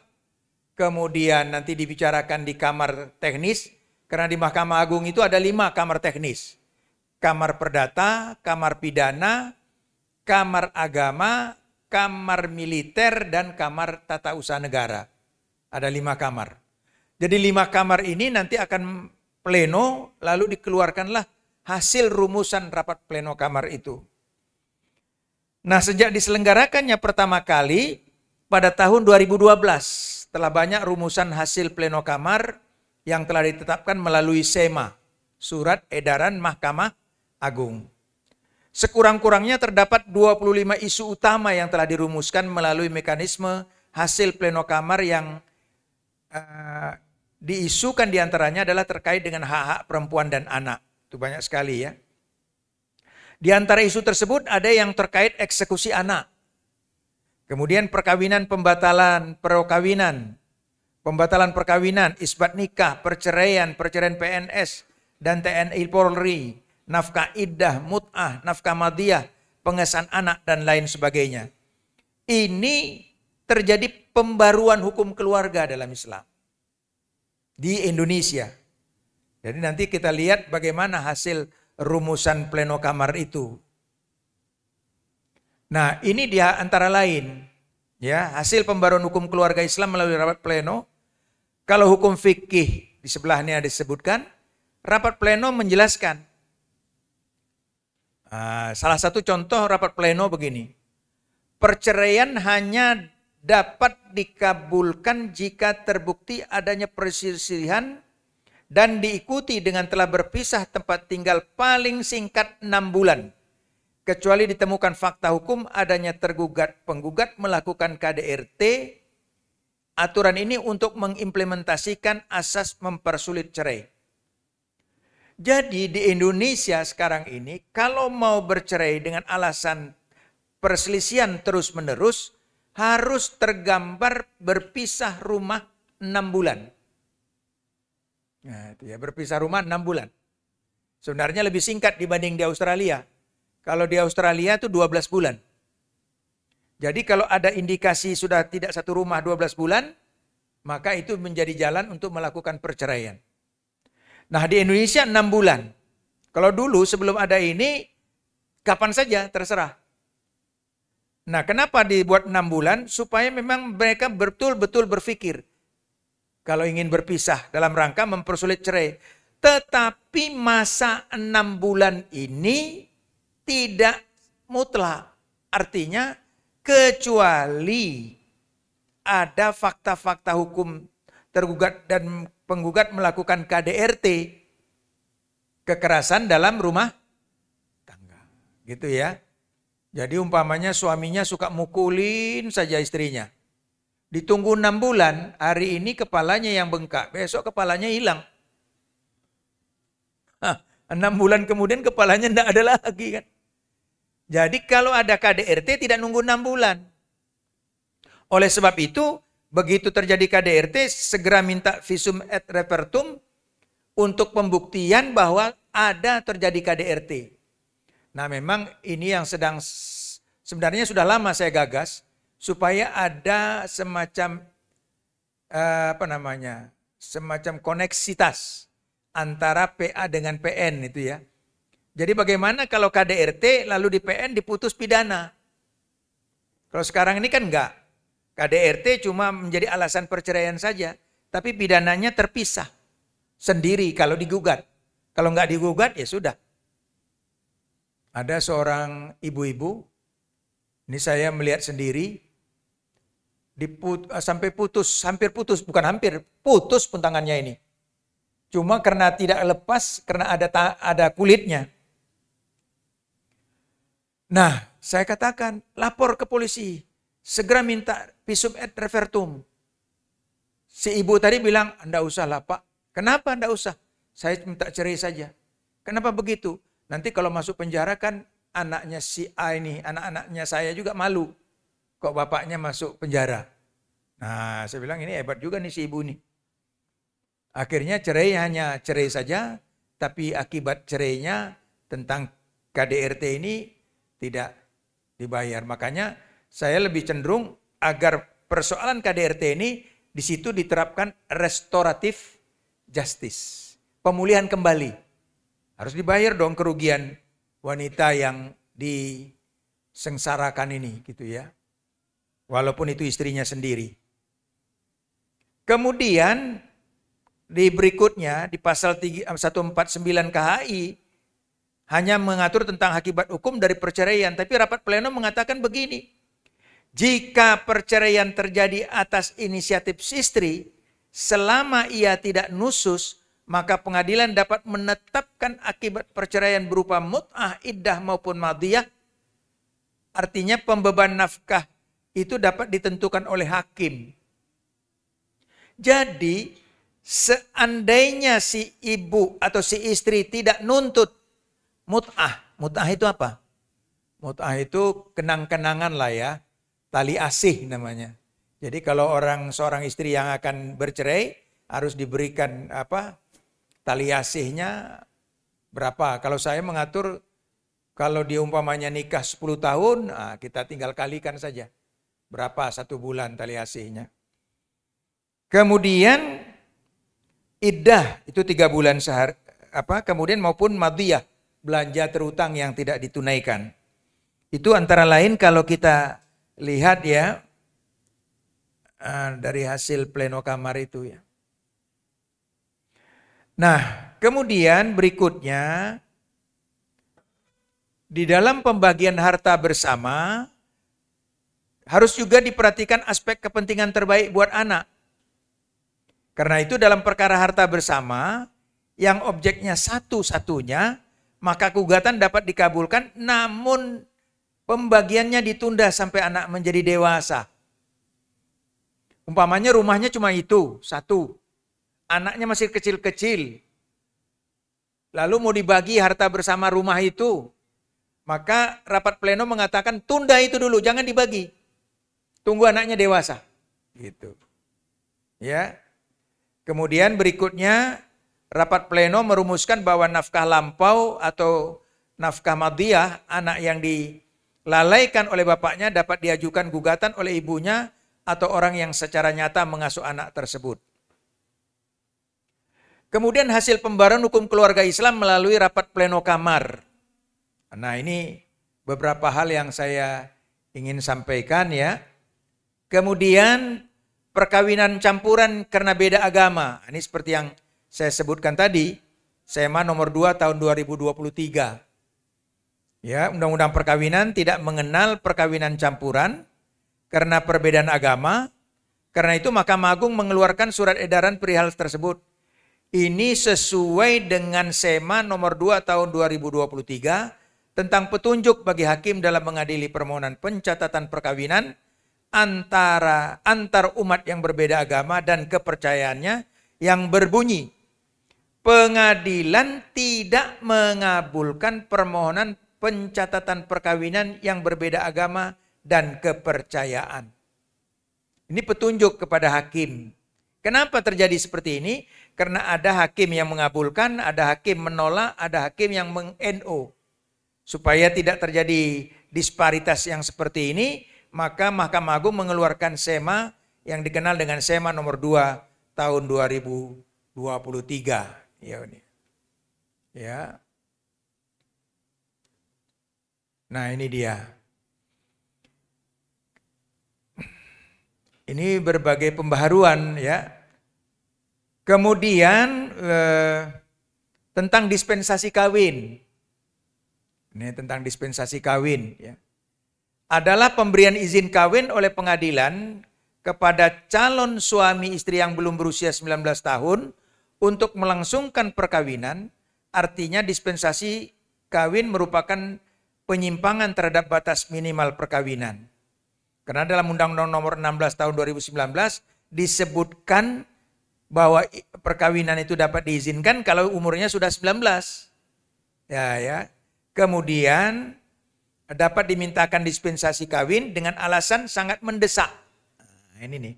kemudian nanti dibicarakan di kamar teknis, karena di Mahkamah Agung itu ada 5 kamar teknis. Kamar Perdata, Kamar Pidana, Kamar Agama, Kamar Militer, dan Kamar Tata Usaha Negara. Ada 5 kamar. Jadi 5 kamar ini nanti akan pleno, lalu dikeluarkanlah hasil rumusan rapat pleno kamar itu. Nah, sejak diselenggarakannya pertama kali pada tahun 2012, setelah banyak rumusan hasil pleno kamar yang telah ditetapkan melalui SEMA, Surat Edaran Mahkamah Agung. Sekurang-kurangnya terdapat 25 isu utama yang telah dirumuskan melalui mekanisme hasil pleno kamar yang diisukan diantaranya adalah terkait dengan hak-hak perempuan dan anak. Itu banyak sekali ya. Di antara isu tersebut ada yang terkait eksekusi anak. Kemudian perkawinan, pembatalan perkawinan, isbat nikah, perceraian PNS dan TNI Polri, nafkah iddah, mut'ah, nafkah madiyah, pengesahan anak dan lain sebagainya. Ini terjadi pembaruan hukum keluarga dalam Islam di Indonesia. Jadi nanti kita lihat bagaimana hasil rumusan pleno kamar itu. Nah, ini dia antara lain ya, hasil pembaruan hukum keluarga Islam melalui rapat pleno. Kalau hukum fikih di sebelahnya disebutkan, rapat pleno menjelaskan. Salah satu contoh rapat pleno begini. Perceraian hanya dapat dikabulkan jika terbukti adanya perselisihan dan diikuti dengan telah berpisah tempat tinggal paling singkat 6 bulan. Kecuali ditemukan fakta hukum adanya penggugat melakukan KDRT. Aturan ini untuk mengimplementasikan asas mempersulit cerai. Jadi di Indonesia sekarang ini kalau mau bercerai dengan alasan perselisihan terus-menerus harus tergambar berpisah rumah 6 bulan. Nah, itu ya, berpisah rumah 6 bulan. Sebenarnya lebih singkat dibanding di Australia. Kalau di Australia itu 12 bulan. Jadi kalau ada indikasi sudah tidak satu rumah 12 bulan, maka itu menjadi jalan untuk melakukan perceraian. Nah, di Indonesia 6 bulan. Kalau dulu sebelum ada ini, kapan saja terserah. Nah, kenapa dibuat 6 bulan? Supaya memang mereka betul-betul berpikir. Kalau ingin berpisah dalam rangka mempersulit cerai. Tetapi masa 6 bulan ini tidak mutlak. Artinya kecuali ada fakta-fakta hukum tergugat dan penggugat melakukan KDRT. kekerasan dalam rumah tangga. Gitu ya. Jadi umpamanya suaminya suka mukulin saja istrinya. Ditunggu 6 bulan, hari ini kepalanya yang bengkak, besok kepalanya hilang. 6 bulan kemudian kepalanya tidak ada lagi kan. Jadi kalau ada KDRT tidak nunggu 6 bulan. Oleh sebab itu, begitu terjadi KDRT, segera minta visum et repertum untuk pembuktian bahwa ada terjadi KDRT. Nah memang ini yang sebenarnya sudah lama saya gagas, supaya ada semacam semacam koneksitas antara PA dengan PN itu ya. Jadi bagaimana kalau KDRT lalu di PN diputus pidana? Kalau sekarang ini kan enggak. KDRT cuma menjadi alasan perceraian saja, tapi pidananya terpisah sendiri kalau digugat. Kalau enggak digugat ya sudah. Ada seorang ibu-ibu, ini saya melihat sendiri, sampai putus, hampir putus, bukan hampir, putus pun tangannya ini. Cuma karena tidak lepas, karena ada kulitnya. Nah, saya katakan, lapor ke polisi, segera minta visum et repertum. Si ibu tadi bilang, enggak usah lah Pak. Kenapa enggak usah? Saya minta cerai saja. Kenapa begitu? Nanti kalau masuk penjara kan anaknya si A ini, anak-anaknya saya juga malu. Kok bapaknya masuk penjara? Nah, saya bilang ini hebat juga nih si ibu nih. Akhirnya cerai hanya cerai saja, tapi akibat cerainya tentang KDRT ini tidak dibayar. Makanya saya lebih cenderung agar persoalan KDRT ini di situ diterapkan restoratif justice. Pemulihan kembali. Harus dibayar dong kerugian wanita yang disengsarakan ini gitu ya. Walaupun itu istrinya sendiri. Kemudian di berikutnya di pasal 149 KHI hanya mengatur tentang akibat hukum dari perceraian. Tapi rapat pleno mengatakan begini. Jika perceraian terjadi atas inisiatif si istri, selama ia tidak nusus, maka pengadilan dapat menetapkan akibat perceraian berupa mut'ah, iddah maupun madiyah. Artinya pembeban nafkah itu dapat ditentukan oleh hakim. Jadi seandainya si ibu atau si istri tidak nuntut mut'ah. Mut'ah itu apa? Mut'ah itu kenang-kenangan lah ya. Tali asih namanya. Jadi kalau seorang istri yang akan bercerai harus diberikan tali asihnya berapa. Kalau saya mengatur kalau dia umpamanya nikah 10 tahun, kita tinggal kalikan saja. Berapa 1 bulan tali asihnya. Kemudian iddah itu 3 bulan kemudian maupun madiyah. Belanja terutang yang tidak ditunaikan. Itu antara lain kalau kita lihat ya dari hasil pleno kamar itu ya. Nah, kemudian berikutnya di dalam pembagian harta bersama harus juga diperhatikan aspek kepentingan terbaik buat anak. Karena itu dalam perkara harta bersama yang objeknya satu-satunya, maka gugatan dapat dikabulkan namun pembagiannya ditunda sampai anak menjadi dewasa. Umpamanya rumahnya cuma itu, satu. Anaknya masih kecil-kecil. Lalu mau dibagi harta bersama rumah itu. Maka rapat pleno mengatakan tunda itu dulu, jangan dibagi. Tunggu anaknya dewasa. Gitu. Ya. Kemudian berikutnya rapat pleno merumuskan bahwa nafkah lampau atau nafkah madiyah anak yang dilalaikan oleh bapaknya dapat diajukan gugatan oleh ibunya atau orang yang secara nyata mengasuh anak tersebut. Kemudian hasil pembaharuan hukum keluarga Islam melalui rapat pleno kamar. Nah ini beberapa hal yang saya ingin sampaikan ya. Kemudian perkawinan campuran karena beda agama. Ini seperti yang saya sebutkan tadi, SEMA nomor 2 tahun 2023. Ya, undang-undang perkawinan tidak mengenal perkawinan campuran karena perbedaan agama. Karena itu Mahkamah Agung mengeluarkan surat edaran perihal tersebut. Ini sesuai dengan SEMA nomor 2 tahun 2023 tentang petunjuk bagi hakim dalam mengadili permohonan pencatatan perkawinan antar umat yang berbeda agama dan kepercayaannya, yang berbunyi, pengadilan tidak mengabulkan permohonan pencatatan perkawinan yang berbeda agama dan kepercayaan. Ini petunjuk kepada hakim. Kenapa terjadi seperti ini? Karena ada hakim yang mengabulkan, ada hakim menolak, ada hakim yang meng-NO. Supaya tidak terjadi disparitas yang seperti ini, maka Mahkamah Agung mengeluarkan SEMA yang dikenal dengan SEMA nomor 2 tahun 2023. Ya, ini. Ya. Nah, ini dia. Ini berbagai pembaharuan, ya. Kemudian tentang dispensasi kawin. Ini tentang dispensasi kawin, ya. Adalah pemberian izin kawin oleh pengadilan kepada calon suami istri yang belum berusia 19 tahun untuk melangsungkan perkawinan. Artinya dispensasi kawin merupakan penyimpangan terhadap batas minimal perkawinan. Karena dalam Undang-Undang nomor 16 tahun 2019 disebutkan bahwa perkawinan itu dapat diizinkan kalau umurnya sudah 19. Ya. Kemudian dapat dimintakan dispensasi kawin dengan alasan sangat mendesak. Nah, ini nih.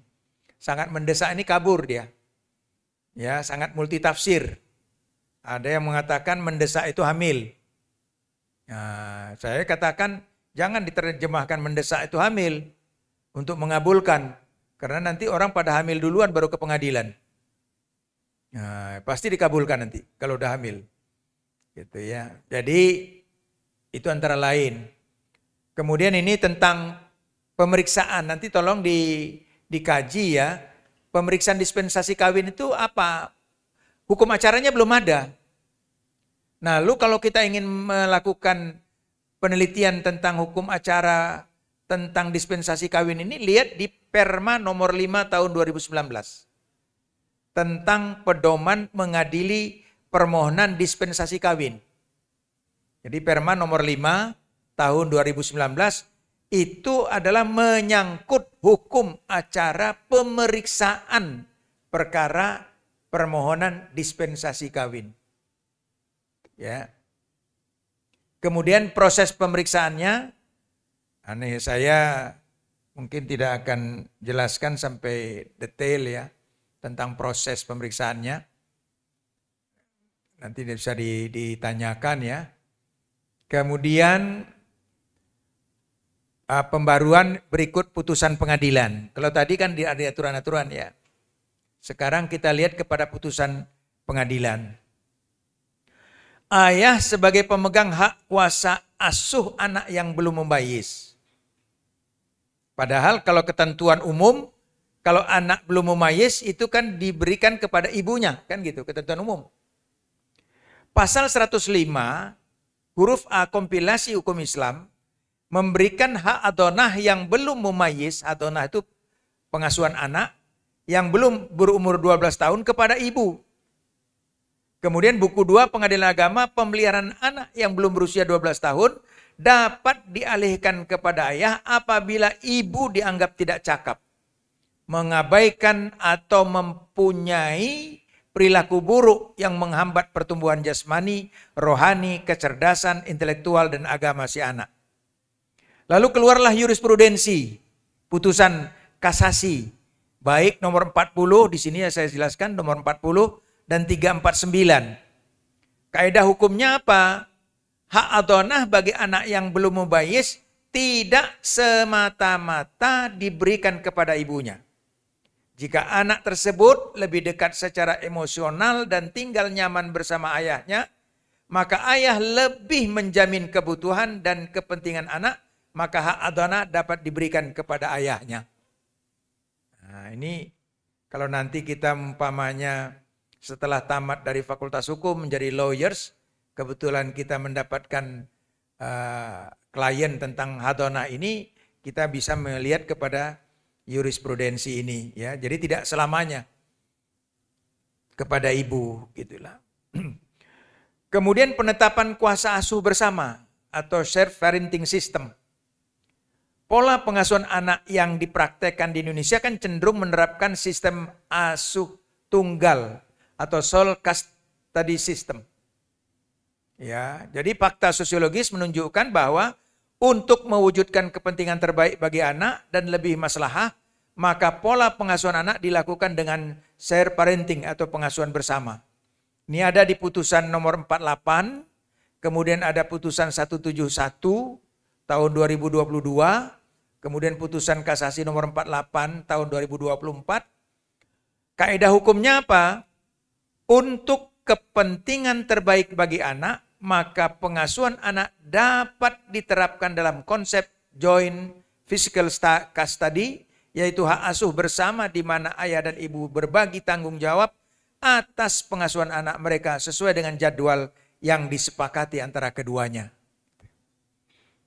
Sangat mendesak ini kabur dia. Ya, sangat multitafsir. Ada yang mengatakan mendesak itu hamil. Nah, saya katakan jangan diterjemahkan mendesak itu hamil untuk mengabulkan. Karena nanti orang pada hamil duluan baru ke pengadilan. Nah, pasti dikabulkan nanti kalau udah hamil. Gitu ya. Jadi itu antara lain. Kemudian ini tentang pemeriksaan. Nanti tolong dikaji ya. Pemeriksaan dispensasi kawin itu apa? Hukum acaranya belum ada. Nah, lalu kalau kita ingin melakukan penelitian tentang hukum acara tentang dispensasi kawin ini, lihat di Perma nomor 5 tahun 2019. Tentang pedoman mengadili permohonan dispensasi kawin. Jadi Perma nomor 5 tahun 2019 itu adalah menyangkut hukum acara pemeriksaan perkara permohonan dispensasi kawin. Ya. Kemudian proses pemeriksaannya, saya mungkin tidak akan jelaskan sampai detail ya. Tentang proses pemeriksaannya. Nanti bisa ditanyakan ya. Kemudian pembaruan berikut putusan pengadilan. Kalau tadi kan ada aturan-aturan ya. Sekarang kita lihat kepada putusan pengadilan. Ayah sebagai pemegang hak kuasa asuh anak yang belum membayis. Padahal kalau ketentuan umum, kalau anak belum memayis itu kan diberikan kepada ibunya, kan gitu, ketentuan umum. Pasal 105 huruf A kompilasi hukum Islam memberikan hak adonah yang belum memayis, adonah itu pengasuhan anak yang belum berumur 12 tahun kepada ibu. Kemudian buku 2 Pengadilan Agama, pemeliharaan anak yang belum berusia 12 tahun dapat dialihkan kepada ayah apabila ibu dianggap tidak cakap, mengabaikan atau mempunyai perilaku buruk yang menghambat pertumbuhan jasmani, rohani, kecerdasan, intelektual, dan agama si anak. Lalu keluarlah jurisprudensi, putusan kasasi, baik nomor 40, di sini saya jelaskan nomor 40 dan 349. Kaidah hukumnya apa? Hak adonah bagi anak yang belum mubayyiz tidak semata-mata diberikan kepada ibunya. Jika anak tersebut lebih dekat secara emosional dan tinggal nyaman bersama ayahnya, maka ayah lebih menjamin kebutuhan dan kepentingan anak, maka hak adonah dapat diberikan kepada ayahnya. Nah, ini kalau nanti kita umpamanya setelah tamat dari Fakultas Hukum menjadi lawyers, kebetulan kita mendapatkan klien tentang hadonah ini, kita bisa melihat kepada jurisprudensi ini, ya. Jadi tidak selamanya. kepada ibu, gitulah. Kemudian penetapan kuasa asuh bersama atau shared parenting system. Pola pengasuhan anak yang dipraktekkan di Indonesia kan cenderung menerapkan sistem asuh tunggal atau sole custody system. Ya, jadi fakta sosiologis menunjukkan bahwa untuk mewujudkan kepentingan terbaik bagi anak dan lebih maslahah, maka pola pengasuhan anak dilakukan dengan share parenting atau pengasuhan bersama. Ini ada di putusan nomor 48, kemudian ada putusan 171 tahun 2022, kemudian putusan kasasi nomor 48 tahun 2024. Kaidah hukumnya apa? Untuk kepentingan terbaik bagi anak, maka pengasuhan anak dapat diterapkan dalam konsep joint physical custody, yaitu hak asuh bersama di mana ayah dan ibu berbagi tanggung jawab atas pengasuhan anak mereka sesuai dengan jadwal yang disepakati antara keduanya.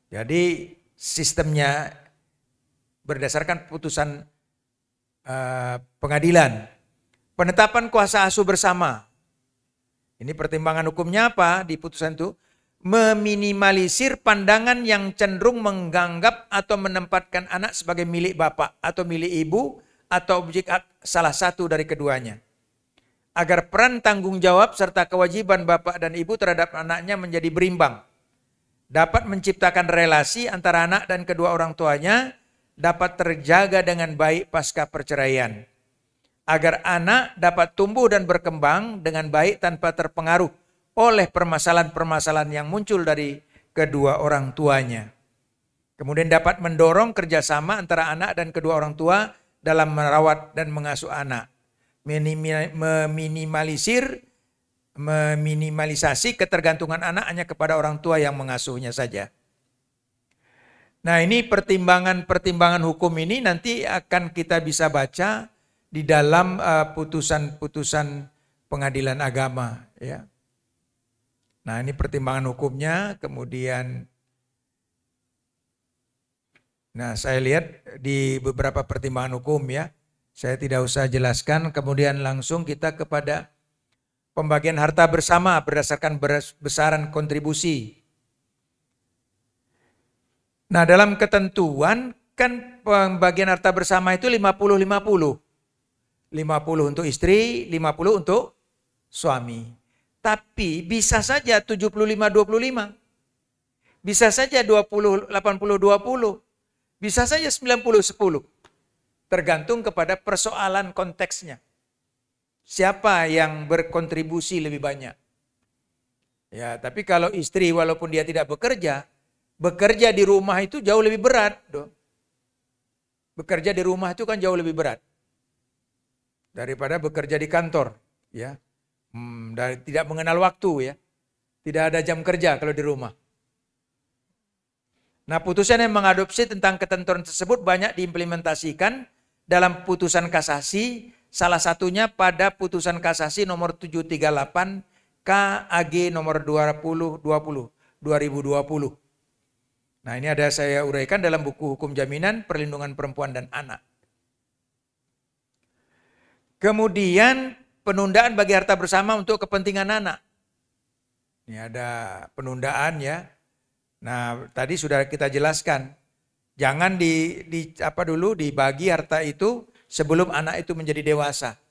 Jadi sistemnya berdasarkan putusan pengadilan. Penetapan kuasa asuh bersama. Ini pertimbangan hukumnya apa di putusan itu? Meminimalisir pandangan yang cenderung menganggap atau menempatkan anak sebagai milik bapak atau milik ibu atau objek hak salah satu dari keduanya. Agar peran tanggung jawab serta kewajiban bapak dan ibu terhadap anaknya menjadi berimbang. Dapat menciptakan relasi antara anak dan kedua orang tuanya dapat terjaga dengan baik pasca perceraian. Agar anak dapat tumbuh dan berkembang dengan baik tanpa terpengaruh oleh permasalahan-permasalahan yang muncul dari kedua orang tuanya. Kemudian dapat mendorong kerjasama antara anak dan kedua orang tua dalam merawat dan mengasuh anak. Meminimalisasi ketergantungan anak hanya kepada orang tua yang mengasuhnya saja. Nah, ini pertimbangan hukum ini nanti akan kita bisa baca di dalam putusan-putusan pengadilan agama, ya. Nah, ini pertimbangan hukumnya, kemudian saya lihat di beberapa pertimbangan hukum, ya. Saya tidak usah jelaskan, kemudian langsung kita kepada pembagian harta bersama berdasarkan besaran kontribusi. Nah, dalam ketentuan kan pembagian harta bersama itu 50-50. 50 untuk istri, 50 untuk suami. Tapi bisa saja 75-25. Bisa saja 80-20. Bisa saja 90-10. Tergantung kepada persoalan konteksnya. Siapa yang berkontribusi lebih banyak? Ya, tapi kalau istri walaupun dia tidak bekerja di rumah itu jauh lebih berat. Bekerja di rumah itu kan jauh lebih berat daripada bekerja di kantor, ya. Tidak mengenal waktu, ya. Tidak ada jam kerja kalau di rumah. Nah, putusan yang mengadopsi tentang ketentuan tersebut banyak diimplementasikan dalam putusan kasasi, salah satunya pada putusan kasasi nomor 738 KAG nomor 2020. Nah, ini ada saya uraikan dalam buku Hukum Jaminan Perlindungan Perempuan dan Anak. Kemudian penundaan bagi harta bersama untuk kepentingan anak. Ini ada penundaan, ya. Nah, tadi sudah kita jelaskan. Jangan dibagi harta itu sebelum anak itu menjadi dewasa.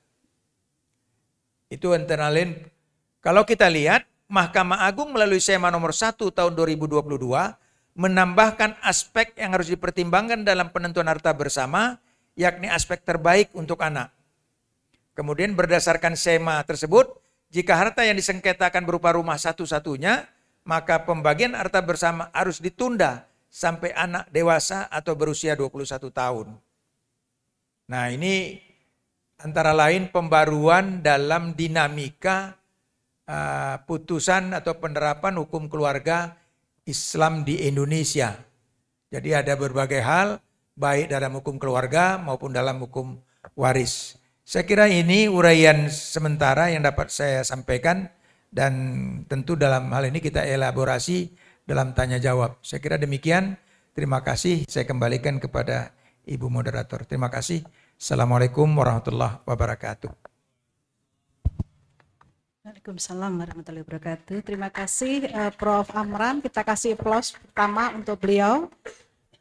Itu antara lain. Kalau kita lihat, Mahkamah Agung melalui SEMA nomor 1 tahun 2022 menambahkan aspek yang harus dipertimbangkan dalam penentuan harta bersama, yakni aspek terbaik untuk anak. Kemudian berdasarkan SEMA tersebut, jika harta yang disengketakan berupa rumah satu-satunya, maka pembagian harta bersama harus ditunda sampai anak dewasa atau berusia 21 tahun. Nah, ini antara lain pembaruan dalam dinamika putusan atau penerapan hukum keluarga Islam di Indonesia. Jadi ada berbagai hal, baik dalam hukum keluarga maupun dalam hukum waris. Saya kira ini uraian sementara yang dapat saya sampaikan, dan tentu dalam hal ini kita elaborasi dalam tanya jawab. Saya kira demikian. Terima kasih. Saya kembalikan kepada Ibu Moderator. Terima kasih. Assalamualaikum warahmatullahi wabarakatuh. Waalaikumsalam warahmatullahi wabarakatuh. Terima kasih Prof. Amran. Kita kasih aplaus pertama untuk beliau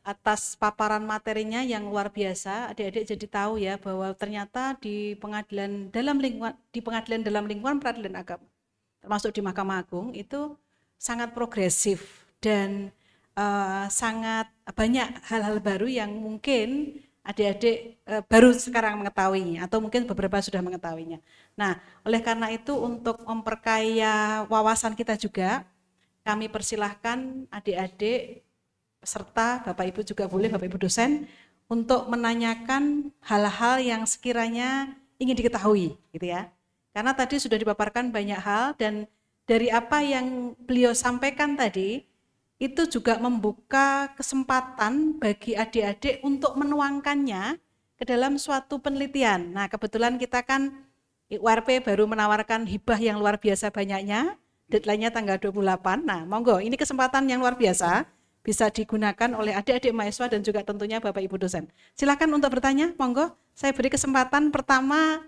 atas paparan materinya yang luar biasa. Adik-adik jadi tahu ya bahwa ternyata di pengadilan dalam lingkungan peradilan agama, termasuk di Mahkamah Agung itu sangat progresif dan sangat banyak hal-hal baru yang mungkin adik-adik baru sekarang mengetahuinya atau mungkin beberapa sudah mengetahuinya. Nah, oleh karena itu untuk memperkaya wawasan kita juga, kami persilahkan adik-adik serta Bapak Ibu juga boleh, Bapak Ibu dosen, untuk menanyakan hal-hal yang sekiranya ingin diketahui, gitu ya. Karena tadi sudah dipaparkan banyak hal dan dari apa yang beliau sampaikan tadi, itu juga membuka kesempatan bagi adik-adik untuk menuangkannya ke dalam suatu penelitian. Nah, kebetulan kita kan URP baru menawarkan hibah yang luar biasa banyaknya, deadline-nya tanggal 28. Nah, monggo, ini kesempatan yang luar biasa bisa digunakan oleh adik-adik mahasiswa dan juga tentunya Bapak Ibu dosen. Silakan untuk bertanya, monggo. Saya beri kesempatan pertama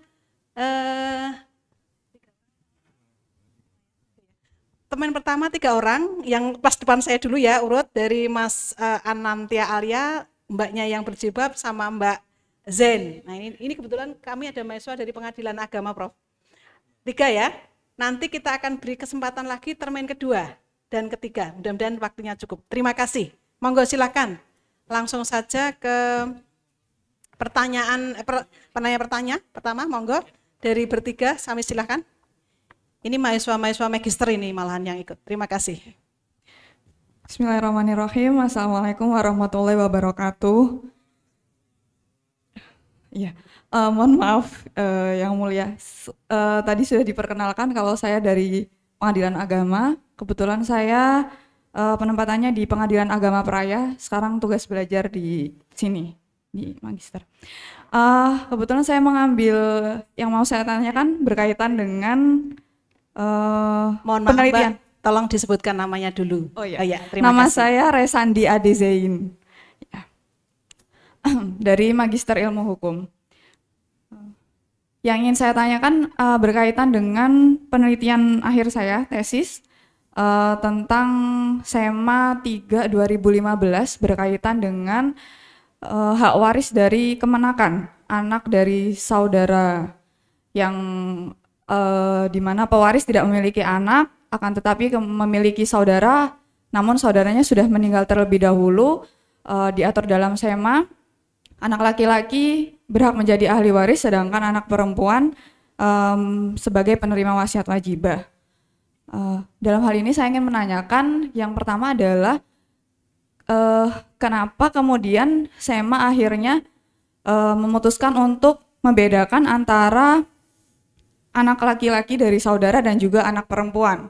teman pertama 3 orang, yang pas depan saya dulu ya, urut dari Mas Anantia Alia, mbaknya yang berjilbab sama Mbak Zen. Nah ini kebetulan kami ada mahasiswa dari Pengadilan Agama, Prof. 3 ya. Nanti kita akan beri kesempatan lagi termin kedua dan ketiga. Mudah-mudahan waktunya cukup. Terima kasih. Monggo silakan. Langsung saja ke penanya pertama, monggo dari bertiga, kami silakan. Ini mahasiswa magister ini malahan yang ikut. Terima kasih. Bismillahirrahmanirrahim. Assalamualaikum warahmatullahi wabarakatuh. Ya, mohon maaf yang mulia. Tadi sudah diperkenalkan kalau saya dari Pengadilan Agama. Kebetulan saya penempatannya di Pengadilan Agama Praia. Sekarang tugas belajar di sini di magister. Kebetulan saya mengambil yang mau saya tanyakan berkaitan dengan mohon maaf, penelitian. Mbak, tolong disebutkan namanya dulu. Oh iya. Terima Nama kasih. saya Resandi Adezain. Ya. Dari Magister Ilmu Hukum. Yang ingin saya tanyakan berkaitan dengan penelitian akhir saya, tesis, tentang SEMA 3 2015 berkaitan dengan hak waris dari kemenakan anak dari saudara yang di mana pewaris tidak memiliki anak, akan tetapi memiliki saudara, namun saudaranya sudah meninggal terlebih dahulu. Diatur dalam SEMA, anak laki-laki berhak menjadi ahli waris, sedangkan anak perempuan sebagai penerima wasiat wajibah. Dalam hal ini saya ingin menanyakan, yang pertama adalah kenapa kemudian SEMA akhirnya memutuskan untuk membedakan antara anak laki-laki dari saudara dan juga anak perempuan.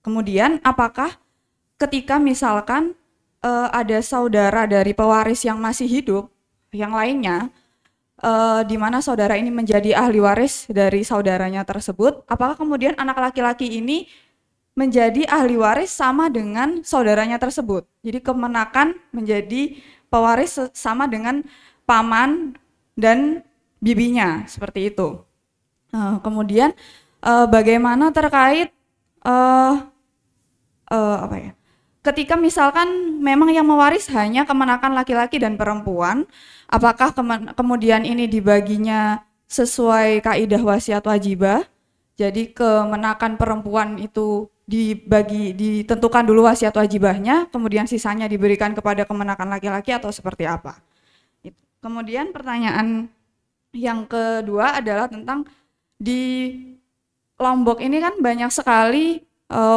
Kemudian apakah ketika misalkan ada saudara dari pewaris yang masih hidup, yang lainnya, di mana saudara ini menjadi ahli waris dari saudaranya tersebut, apakah kemudian anak laki-laki ini menjadi ahli waris sama dengan saudaranya tersebut? Jadi kemenakan menjadi pewaris sama dengan paman dan bibinya, seperti itu. Kemudian bagaimana terkait ketika misalkan memang yang mewaris hanya kemenakan laki-laki dan perempuan, apakah kemudian ini dibaginya sesuai kaidah wasiat wajibah? Jadi kemenakan perempuan itu ditentukan dulu wasiat wajibahnya, kemudian sisanya diberikan kepada kemenakan laki-laki atau seperti apa? Kemudian pertanyaan yang kedua adalah tentang di Lombok ini kan banyak sekali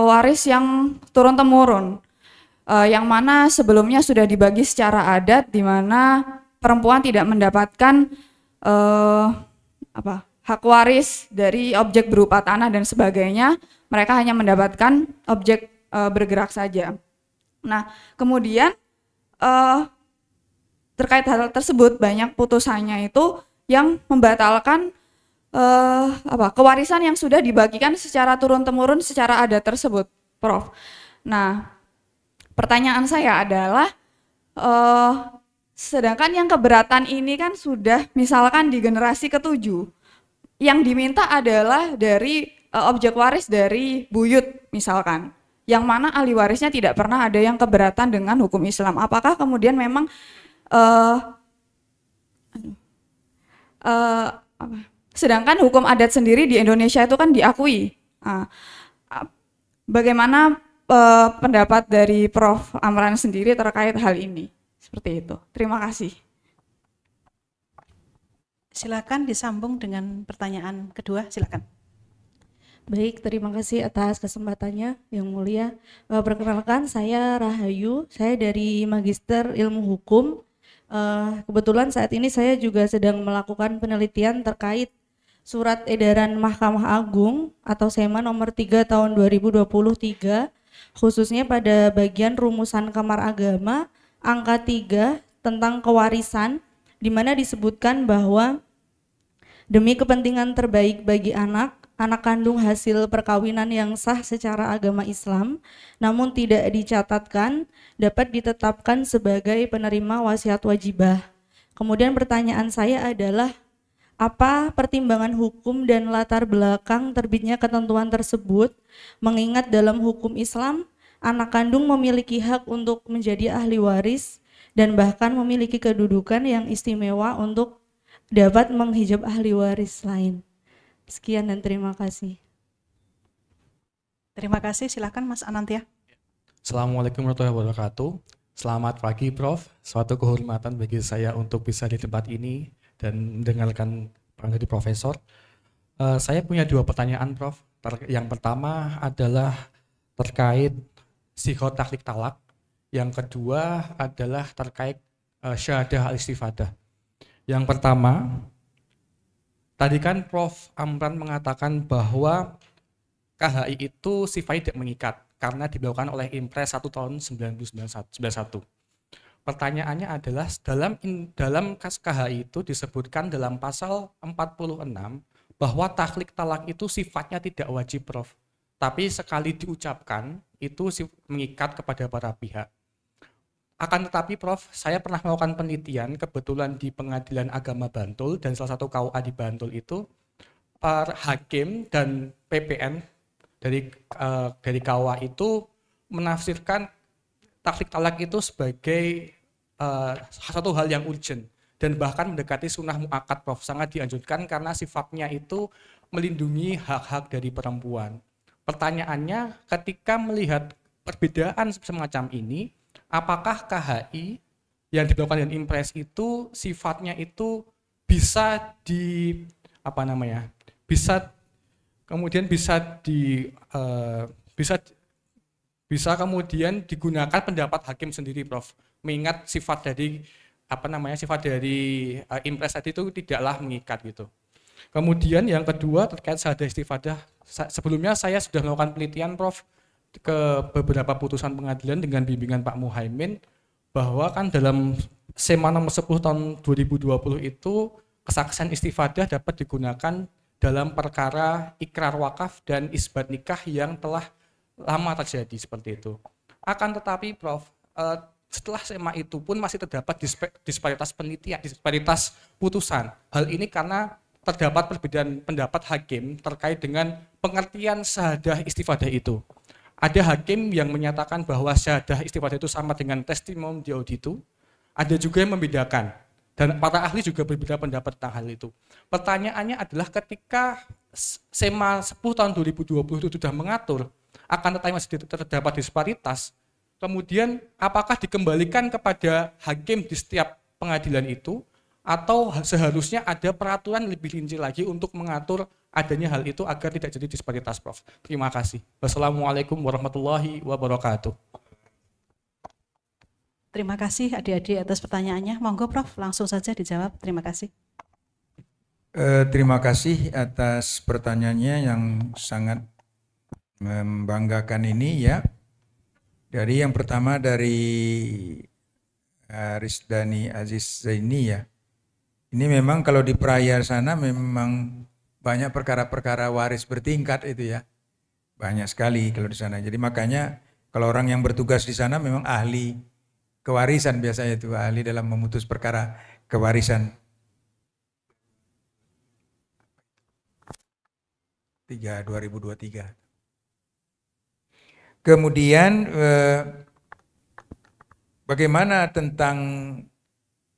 waris yang turun-temurun, yang mana sebelumnya sudah dibagi secara adat, di mana perempuan tidak mendapatkan hak waris dari objek berupa tanah dan sebagainya, mereka hanya mendapatkan objek bergerak saja. Nah, kemudian terkait hal tersebut banyak putusannya itu yang membatalkan kewarisan yang sudah dibagikan secara turun-temurun secara adat tersebut, Prof. Nah, pertanyaan saya adalah sedangkan yang keberatan ini kan sudah misalkan di generasi ke-7, yang diminta adalah dari objek waris dari buyut misalkan, yang mana ahli warisnya tidak pernah ada yang keberatan dengan hukum Islam. Apakah kemudian memang apa? Sedangkan hukum adat sendiri di Indonesia itu kan diakui. Bagaimana pendapat dari Prof. Amran sendiri terkait hal ini? Seperti itu. Terima kasih. Silakan disambung dengan pertanyaan kedua, silakan. Baik, terima kasih atas kesempatannya yang mulia. Perkenalkan, saya Rahayu, saya dari Magister Ilmu Hukum. Kebetulan saat ini saya juga sedang melakukan penelitian terkait Surat Edaran Mahkamah Agung atau SEMA nomor 3 tahun 2023, khususnya pada bagian rumusan Kamar Agama angka 3 tentang kewarisan, di mana disebutkan bahwa demi kepentingan terbaik bagi anak kandung hasil perkawinan yang sah secara agama Islam, namun tidak dicatatkan, dapat ditetapkan sebagai penerima wasiat wajibah. Kemudian pertanyaan saya adalah, apa pertimbangan hukum dan latar belakang terbitnya ketentuan tersebut, mengingat dalam hukum Islam, anak kandung memiliki hak untuk menjadi ahli waris dan bahkan memiliki kedudukan yang istimewa untuk dapat menghijab ahli waris lain. Sekian dan terima kasih. Terima kasih, silakan Mas Anantia. Assalamualaikum warahmatullahi wabarakatuh. Selamat pagi Prof. Suatu kehormatan bagi saya untuk bisa di tempat ini dan mendengarkan dari Profesor. Saya punya 2 pertanyaan Prof. Yang pertama adalah terkait sighah tahlil talak. Yang kedua adalah terkait syahadah al-istifadah. Yang pertama, tadi kan Prof. Amran mengatakan bahwa KHI itu sifatnya tidak mengikat karena dilakukan oleh Impres 1 tahun 1991. Pertanyaannya adalah dalam KHI itu disebutkan dalam pasal 46 bahwa tahlil talak itu sifatnya tidak wajib Prof. Tapi sekali diucapkan itu mengikat kepada para pihak. Akan tetapi Prof, saya pernah melakukan penelitian kebetulan di Pengadilan Agama Bantul dan salah satu KUA di Bantul itu hakim dan PPN dari KUA itu menafsirkan tahlil talak itu sebagai satu hal yang urgent dan bahkan mendekati sunnah muakkad Prof, sangat dianjurkan karena sifatnya itu melindungi hak-hak dari perempuan. Pertanyaannya, ketika melihat perbedaan semacam ini, apakah KHI yang dilakukan dengan Impres itu sifatnya itu bisa bisa kemudian digunakan pendapat hakim sendiri Prof, mengingat sifat dari Impres tadi itu tidaklah mengikat gitu. Kemudian yang kedua terkait syahadah istifadah, sebelumnya saya sudah melakukan penelitian Prof ke beberapa putusan pengadilan dengan bimbingan Pak Muhaimin bahwa kan dalam SEMA nomor 10 tahun 2020 itu kesaksian istifadah dapat digunakan dalam perkara ikrar wakaf dan isbat nikah yang telah lama terjadi seperti itu. Akan tetapi Prof, setelah SEMA itu pun masih terdapat disparitas penelitian, disparitas putusan. Hal ini karena terdapat perbedaan pendapat hakim terkait dengan pengertian syahadah istifadah itu. Ada hakim yang menyatakan bahwa syahadah istifadah itu sama dengan testimoni di auditu, ada juga yang membedakan, dan para ahli juga berbeda pendapat tentang hal itu. Pertanyaannya adalah ketika SEMA 10 tahun 2020 itu sudah mengatur, akan tetapi masih terdapat disparitas, kemudian apakah dikembalikan kepada hakim di setiap pengadilan itu, atau seharusnya ada peraturan lebih rinci lagi untuk mengatur adanya hal itu agar tidak jadi disparitas Prof. Terima kasih. Wassalamualaikum warahmatullahi wabarakatuh. Terima kasih adik-adik atas pertanyaannya. Monggo Prof, langsung saja dijawab. Terima kasih. Terima kasih atas pertanyaannya yang sangat membanggakan ini ya. Dari yang pertama dari Rizdani Aziz Zaini ya. Ini memang kalau di Praya sana memang banyak perkara-perkara waris bertingkat itu ya. Banyak sekali kalau di sana. Jadi makanya kalau orang yang bertugas di sana memang ahli kewarisan biasanya itu, ahli dalam memutus perkara kewarisan. 2023. Kemudian bagaimana tentang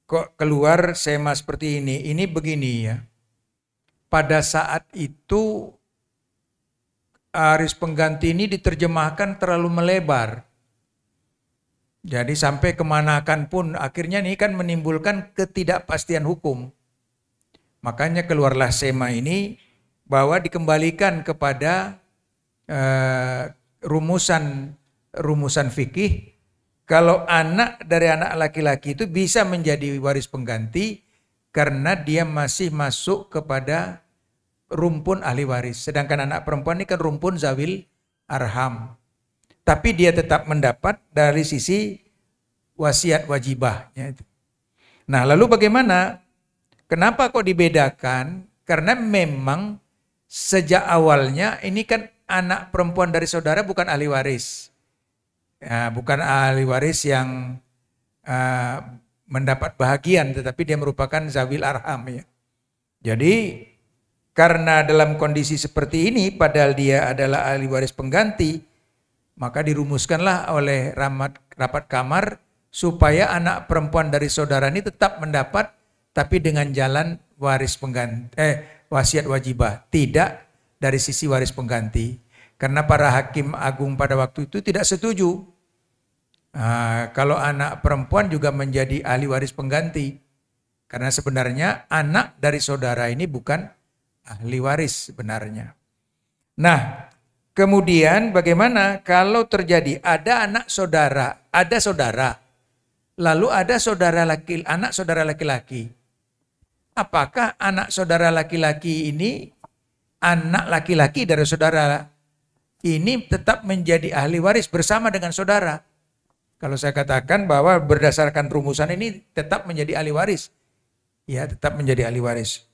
kok keluar SEMA seperti ini? Ini begini ya. Pada saat itu aris pengganti ini diterjemahkan terlalu melebar. Jadi sampai kemanakan pun akhirnya ini kan menimbulkan ketidakpastian hukum. Makanya keluarlah SEMA ini bahwa dikembalikan kepada rumusan fikih. Kalau anak dari anak laki-laki itu bisa menjadi waris pengganti karena dia masih masuk kepada rumpun ahli waris. Sedangkan anak perempuan ini kan rumpun zawil arham. Tapi dia tetap mendapat dari sisi wasiat wajibahnya itu. Nah, lalu bagaimana? Kenapa kok dibedakan? Karena memang sejak awalnya ini kan anak perempuan dari saudara bukan ahli waris. Ya, bukan ahli waris yang mendapat bahagian, tetapi dia merupakan zawil arham ya. Jadi karena dalam kondisi seperti ini padahal dia adalah ahli waris pengganti, maka dirumuskanlah oleh rapat kamar supaya anak perempuan dari saudara ini tetap mendapat tapi dengan jalan waris pengganti wasiat wajibah, tidak dari sisi waris pengganti. Karena para hakim agung pada waktu itu tidak setuju kalau anak perempuan juga menjadi ahli waris pengganti. Karena sebenarnya anak dari saudara ini bukan ahli waris sebenarnya. Nah, kemudian bagaimana kalau terjadi ada anak saudara, ada saudara, lalu ada anak saudara laki-laki. Apakah anak saudara laki-laki ini, anak laki-laki dari saudara ini tetap menjadi ahli waris bersama dengan saudara? Kalau saya katakan bahwa berdasarkan rumusan ini tetap menjadi ahli waris. Ya, tetap menjadi ahli waris.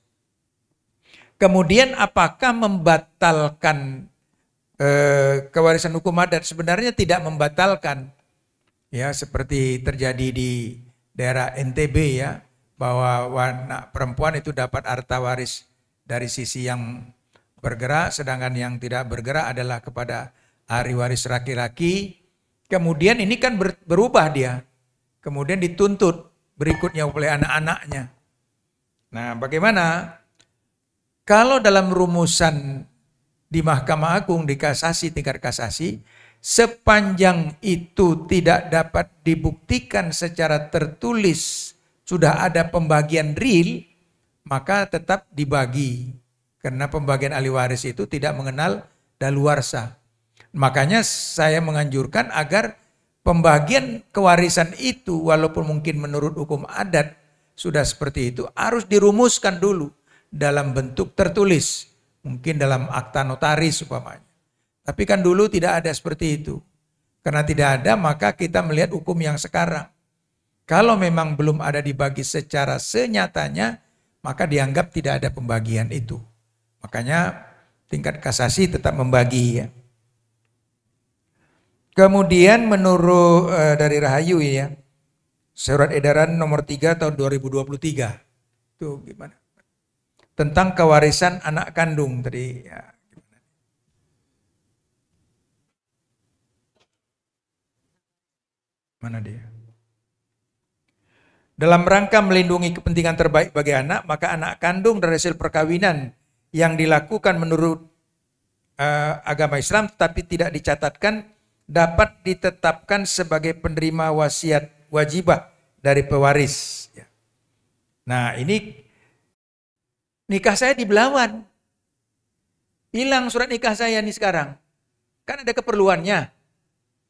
Kemudian apakah membatalkan kewarisan hukum adat? Sebenarnya tidak membatalkan. Ya, seperti terjadi di daerah NTB ya, bahwa anak perempuan itu dapat harta waris dari sisi yang bergerak, sedangkan yang tidak bergerak adalah kepada ahli waris laki-laki. Kemudian ini kan berubah dia. Kemudian dituntut berikutnya oleh anak-anaknya. Nah, bagaimana? Kalau dalam rumusan di Mahkamah Agung, di kasasi, tingkat kasasi, sepanjang itu tidak dapat dibuktikan secara tertulis, sudah ada pembagian real, maka tetap dibagi. Karena pembagian ahli waris itu tidak mengenal daluarsa. Makanya saya menganjurkan agar pembagian kewarisan itu, walaupun mungkin menurut hukum adat sudah seperti itu, harus dirumuskan dulu dalam bentuk tertulis. Mungkin dalam akta notaris umpamanya. Tapi kan dulu tidak ada seperti itu. Karena tidak ada, maka kita melihat hukum yang sekarang. Kalau memang belum ada dibagi secara senyatanya, maka dianggap tidak ada pembagian itu. Makanya tingkat kasasi tetap membagi ya. Kemudian menurut dari Rahayu ya, surat edaran nomor 3 tahun 2023. Itu gimana? Tentang kewarisan anak kandung tadi ya. Mana dia? Dalam rangka melindungi kepentingan terbaik bagi anak, maka anak kandung dari hasil perkawinan yang dilakukan menurut agama Islam tetapi tidak dicatatkan dapat ditetapkan sebagai penerima wasiat wajibah dari pewaris. Nah, ini nikah saya di Belawan. Hilang surat nikah saya nih sekarang. Kan ada keperluannya.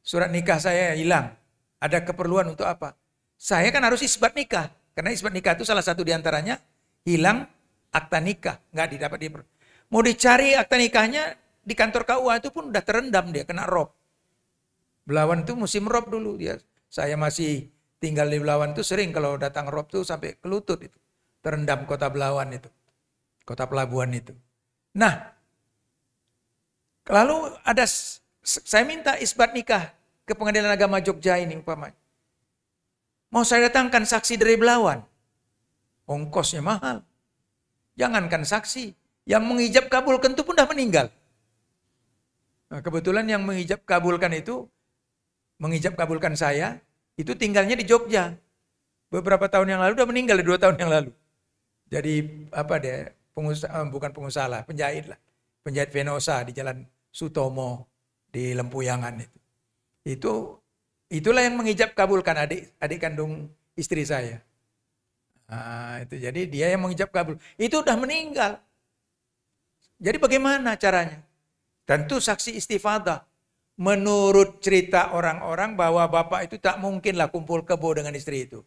Surat nikah saya hilang. Ada keperluan untuk apa? Saya kan harus isbat nikah. Karena isbat nikah itu salah satu diantaranya hilang akta nikah. Nggak didapat dia. Mau dicari akta nikahnya di kantor KUA itu pun udah terendam dia, kena rob. Belawan itu musim rob dulu dia. Saya masih tinggal di Belawan itu sering kalau datang rob tuh sampai ke lutut itu. Terendam kota Belawan itu. Kota pelabuhan itu. Nah, lalu ada saya minta isbat nikah ke Pengadilan Agama Jogja ini umpamanya. Mau saya datangkan saksi dari Belawan. Ongkosnya mahal. Jangankan saksi, yang mengijab kabulkan itu pun dah meninggal. Nah, kebetulan yang mengijab kabulkan saya, itu tinggalnya di Jogja. Beberapa tahun yang lalu udah meninggal, 2 tahun yang lalu. Jadi apa dia, bukan pengusaha lah, penjahit lah. Penjahit Venosa di Jalan Sutomo di Lempuyangan itu. Itulah yang mengijab kabulkan adik kandung istri saya. Nah, itu jadi dia yang mengijab kabul. Itu udah meninggal. Jadi bagaimana caranya? Tentu saksi istifadah. Menurut cerita orang-orang bahwa bapak itu tak mungkinlah kumpul kebo dengan istri itu.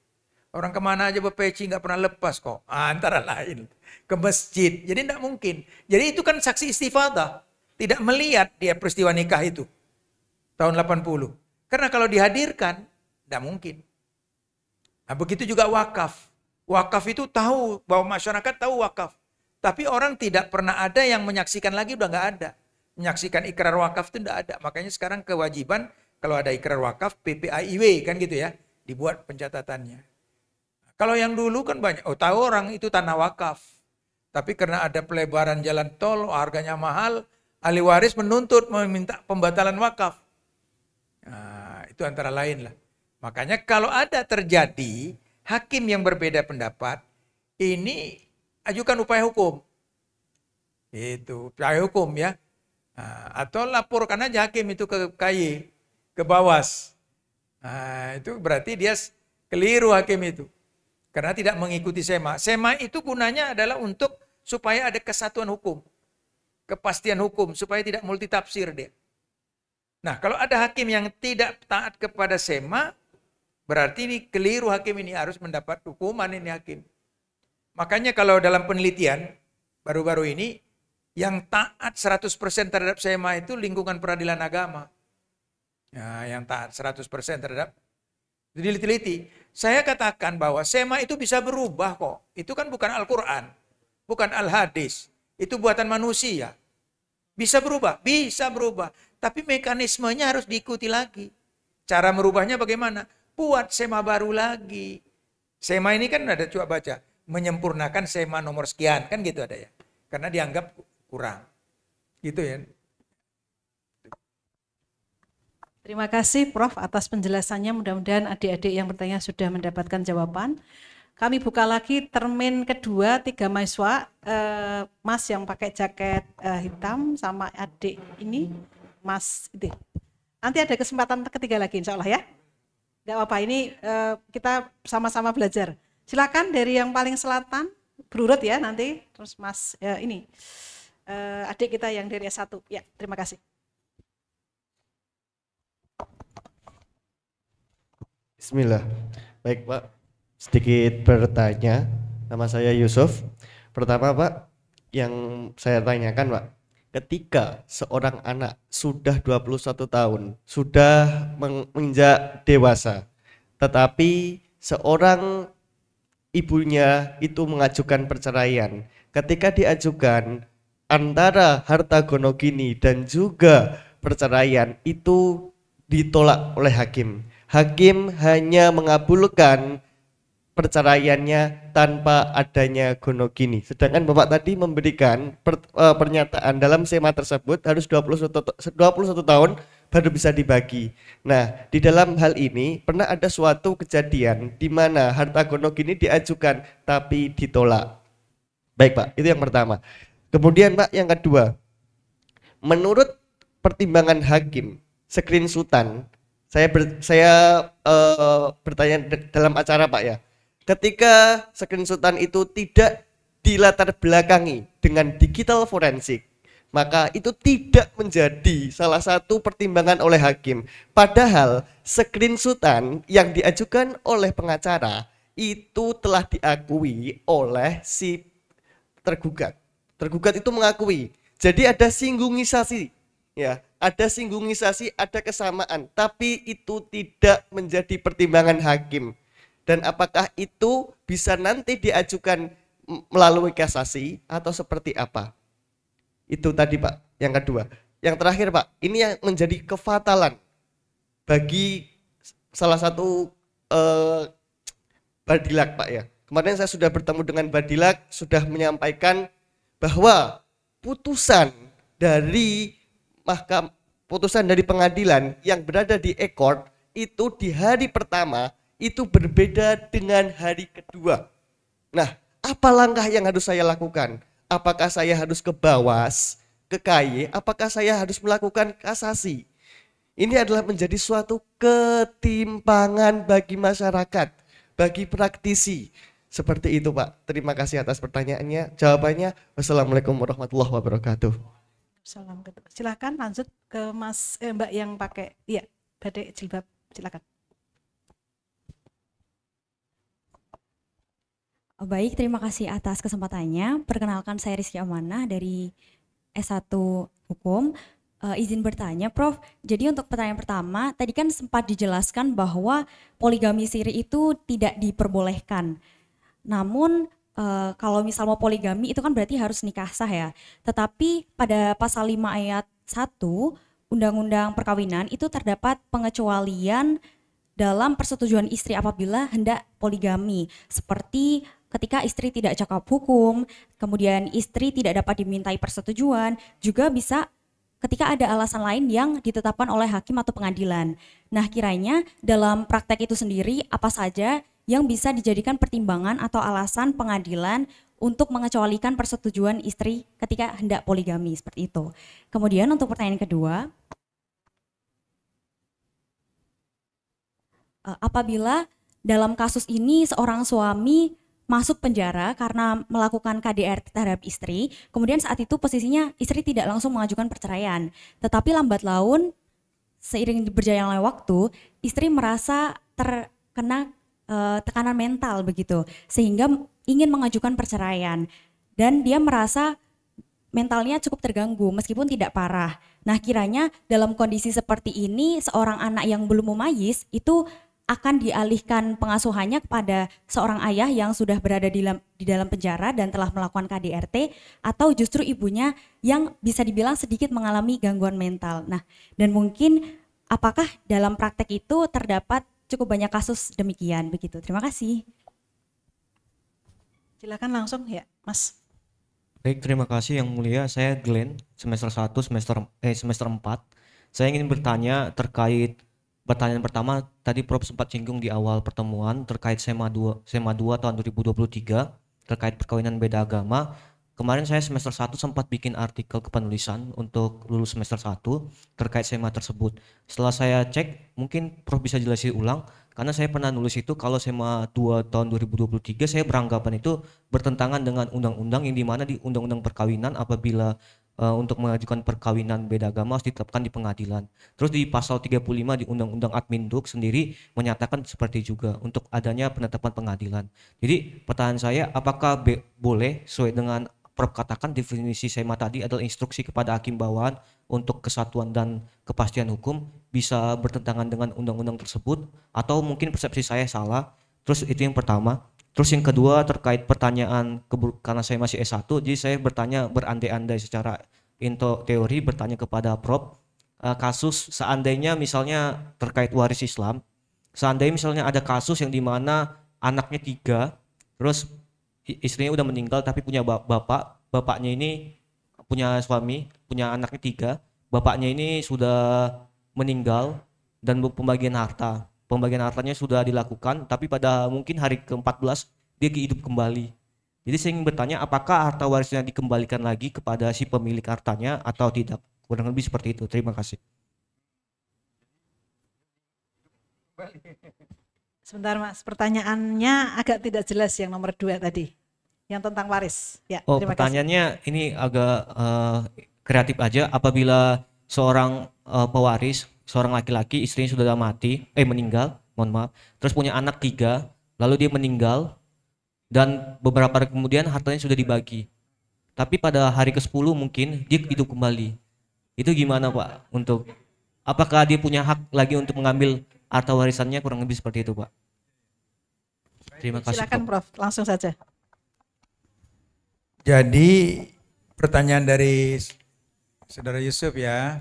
Orang kemana aja berpeci nggak pernah lepas kok. Antara lain ke masjid. Jadi tidak mungkin. Jadi itu kan saksi istifadah. Tidak melihat dia peristiwa nikah itu. Tahun 80. Karena kalau dihadirkan, tidak mungkin. Nah begitu juga wakaf. Wakaf itu tahu bahwa masyarakat tahu wakaf. Tapi orang tidak pernah ada yang menyaksikan lagi, udah nggak ada. Menyaksikan ikrar wakaf itu tidak ada. Makanya sekarang kewajiban kalau ada ikrar wakaf, PPAIW kan gitu ya. Dibuat pencatatannya. Kalau yang dulu kan banyak, tahu orang itu tanah wakaf. Tapi karena ada pelebaran jalan tol, harganya mahal, ahli waris menuntut meminta pembatalan wakaf. Nah, itu antara lain lah. Makanya kalau ada terjadi hakim yang berbeda pendapat, ini ajukan upaya hukum. Itu upaya hukum ya. Nah, atau laporkan aja hakim itu ke KY, ke Bawas. Nah, itu berarti dia keliru hakim itu. Karena tidak mengikuti SEMA. SEMA itu gunanya adalah untuk supaya ada kesatuan hukum. Kepastian hukum, supaya tidak multitafsir dia. Nah, kalau ada hakim yang tidak taat kepada SEMA, berarti ini keliru hakim ini, harus mendapat hukuman ini hakim. Makanya kalau dalam penelitian baru-baru ini, yang taat 100% terhadap SEMA itu lingkungan peradilan agama. Nah, yang taat 100% terhadap, diteliti. Saya katakan bahwa SEMA itu bisa berubah kok. Itu kan bukan Al-Quran, bukan Al-Hadis. Itu buatan manusia. Bisa berubah? Bisa berubah. Tapi mekanismenya harus diikuti lagi. Cara merubahnya bagaimana? Buat SEMA baru lagi. SEMA ini kan ada, coba baca. Menyempurnakan SEMA nomor sekian. Kan gitu ada ya. Karena dianggap kurang. Gitu ya. Terima kasih Prof atas penjelasannya. Mudah-mudahan adik-adik yang bertanya sudah mendapatkan jawaban. Kami buka lagi termin kedua, 3 mahasiswa. Mas yang pakai jaket hitam sama adik ini. Mas itu. Nanti ada kesempatan ketiga lagi insya Allah ya. Gak apa-apa, ini kita sama-sama belajar. Silakan dari yang paling selatan, berurut ya nanti. Terus Mas ini, adik kita yang dari S1. Ya, terima kasih. Bismillah. Baik Pak, sedikit bertanya. Nama saya Yusuf. Pertama Pak, yang saya tanyakan Pak, ketika seorang anak sudah 21 tahun, sudah menginjak dewasa, tetapi seorang ibunya itu mengajukan perceraian. Ketika diajukan antara harta gonogini dan juga perceraian itu ditolak oleh hakim. Hakim hanya mengabulkan perceraiannya tanpa adanya gonogini. Sedangkan Bapak tadi memberikan pernyataan dalam SEMA tersebut harus 21 tahun baru bisa dibagi. Nah, di dalam hal ini pernah ada suatu kejadian di mana harta gonogini diajukan tapi ditolak. Baik Pak, itu yang pertama. Kemudian Pak, yang kedua, menurut pertimbangan hakim, screenshotan, saya bertanya dalam acara Pak ya, ketika screenshotan itu tidak dilatar belakangi dengan digital forensik, maka itu tidak menjadi salah satu pertimbangan oleh hakim. Padahal screenshotan yang diajukan oleh pengacara itu telah diakui oleh si tergugat. Tergugat itu mengakui. Jadi ada singgungisasi, ya, ada singgungisasi, ada kesamaan, tapi itu tidak menjadi pertimbangan hakim. Dan apakah itu bisa nanti diajukan melalui kasasi atau seperti apa? Itu tadi Pak, yang kedua. Yang terakhir Pak, ini yang menjadi kefatalan bagi salah satu Badilak Pak ya. Kemarin saya sudah bertemu dengan Badilak, sudah menyampaikan bahwa putusan dari putusan dari pengadilan yang berada di e-court itu di hari pertama itu berbeda dengan hari kedua. Nah, apa langkah yang harus saya lakukan? Apakah saya harus ke Bawas, ke KY, apakah saya harus melakukan kasasi? Ini adalah menjadi suatu ketimpangan bagi masyarakat, bagi praktisi. Seperti itu Pak. Terima kasih atas pertanyaannya. Jawabannya, wassalamualaikum warahmatullahi wabarakatuh. Silakan lanjut ke Mbak yang pakai batik jilbab, silakan. Baik, terima kasih atas kesempatannya. Perkenalkan, saya Rizky Amanah dari S1 Hukum. Izin bertanya, Prof. Jadi untuk pertanyaan pertama, tadi kan sempat dijelaskan bahwa poligami siri itu tidak diperbolehkan. Namun kalau misal mau poligami itu kan berarti harus nikah sah ya. Tetapi pada pasal 5 ayat 1 Undang-Undang Perkawinan itu terdapat pengecualian dalam persetujuan istri apabila hendak poligami, seperti ketika istri tidak cakap hukum, kemudian istri tidak dapat dimintai persetujuan, juga bisa ketika ada alasan lain yang ditetapkan oleh hakim atau pengadilan. Nah, kiranya dalam praktek itu sendiri apa saja yang bisa dijadikan pertimbangan atau alasan pengadilan untuk mengecualikan persetujuan istri ketika hendak poligami, seperti itu. Kemudian untuk pertanyaan kedua, apabila dalam kasus ini seorang suami masuk penjara karena melakukan KDRT terhadap istri, kemudian saat itu posisinya istri tidak langsung mengajukan perceraian, tetapi lambat laun seiring berjalannya waktu, istri merasa terkena tekanan mental begitu, sehingga ingin mengajukan perceraian dan dia merasa mentalnya cukup terganggu meskipun tidak parah. Nah, kiranya dalam kondisi seperti ini seorang anak yang belum mumayyiz itu akan dialihkan pengasuhannya kepada seorang ayah yang sudah berada di dalam penjara dan telah melakukan KDRT, atau justru ibunya yang bisa dibilang sedikit mengalami gangguan mental. Nah, dan mungkin apakah dalam praktek itu terdapat cukup banyak kasus demikian begitu. Terima kasih. Silakan langsung ya, Mas. Baik, terima kasih Yang Mulia. Saya Glenn, semester 1, semester 4. Saya ingin bertanya terkait pertanyaan pertama, tadi Prof sempat singgung di awal pertemuan terkait SEMA 2 tahun 2023 terkait perkawinan beda agama. Kemarin saya semester 1 sempat bikin artikel kepenulisan untuk lulus semester 1 terkait SEMA tersebut. Setelah saya cek, mungkin Prof bisa jelasin ulang, karena saya pernah nulis itu kalau SEMA 2 tahun 2023 saya beranggapan itu bertentangan dengan undang-undang yang dimana di undang-undang perkawinan apabila untuk mengajukan perkawinan beda agama harus ditetapkan di pengadilan. Terus di pasal 35 di Undang-Undang Adminduk sendiri menyatakan seperti juga untuk adanya penetapan pengadilan. Jadi pertanyaan saya, apakah boleh sesuai dengan Prof katakan definisi SEMA tadi adalah instruksi kepada hakim bawahan untuk kesatuan dan kepastian hukum bisa bertentangan dengan undang-undang tersebut, atau mungkin persepsi saya salah? Terus itu yang pertama. Terus yang kedua terkait pertanyaan, karena saya masih S1, jadi saya bertanya berandai-andai secara teori, bertanya kepada Prof, kasus seandainya misalnya terkait waris Islam, seandainya misalnya ada kasus yang dimana anaknya 3, terus istrinya udah meninggal tapi punya bapaknya ini punya suami, punya anaknya 3, bapaknya ini sudah meninggal dan pembagian hartanya sudah dilakukan, tapi pada mungkin hari ke-14 dia hidup kembali. Jadi saya ingin bertanya, apakah harta warisnya dikembalikan lagi kepada si pemilik hartanya atau tidak? Kurang lebih seperti itu. Terima kasih. Sebentar Mas, pertanyaannya agak tidak jelas yang nomor 2 tadi, yang tentang waris. Ya, pertanyaannya ini agak kreatif aja. Apabila seorang pewaris, seorang laki-laki, istrinya sudah meninggal, mohon maaf, terus punya anak 3, lalu dia meninggal dan beberapa hari kemudian hartanya sudah dibagi, tapi pada hari ke-10 mungkin dia hidup kembali. Itu gimana Pak? Apakah dia punya hak lagi untuk mengambil harta warisannya? Kurang lebih seperti itu Pak. Terima kasih. Silakan Prof, langsung saja. Jadi pertanyaan dari Saudara Yusuf ya,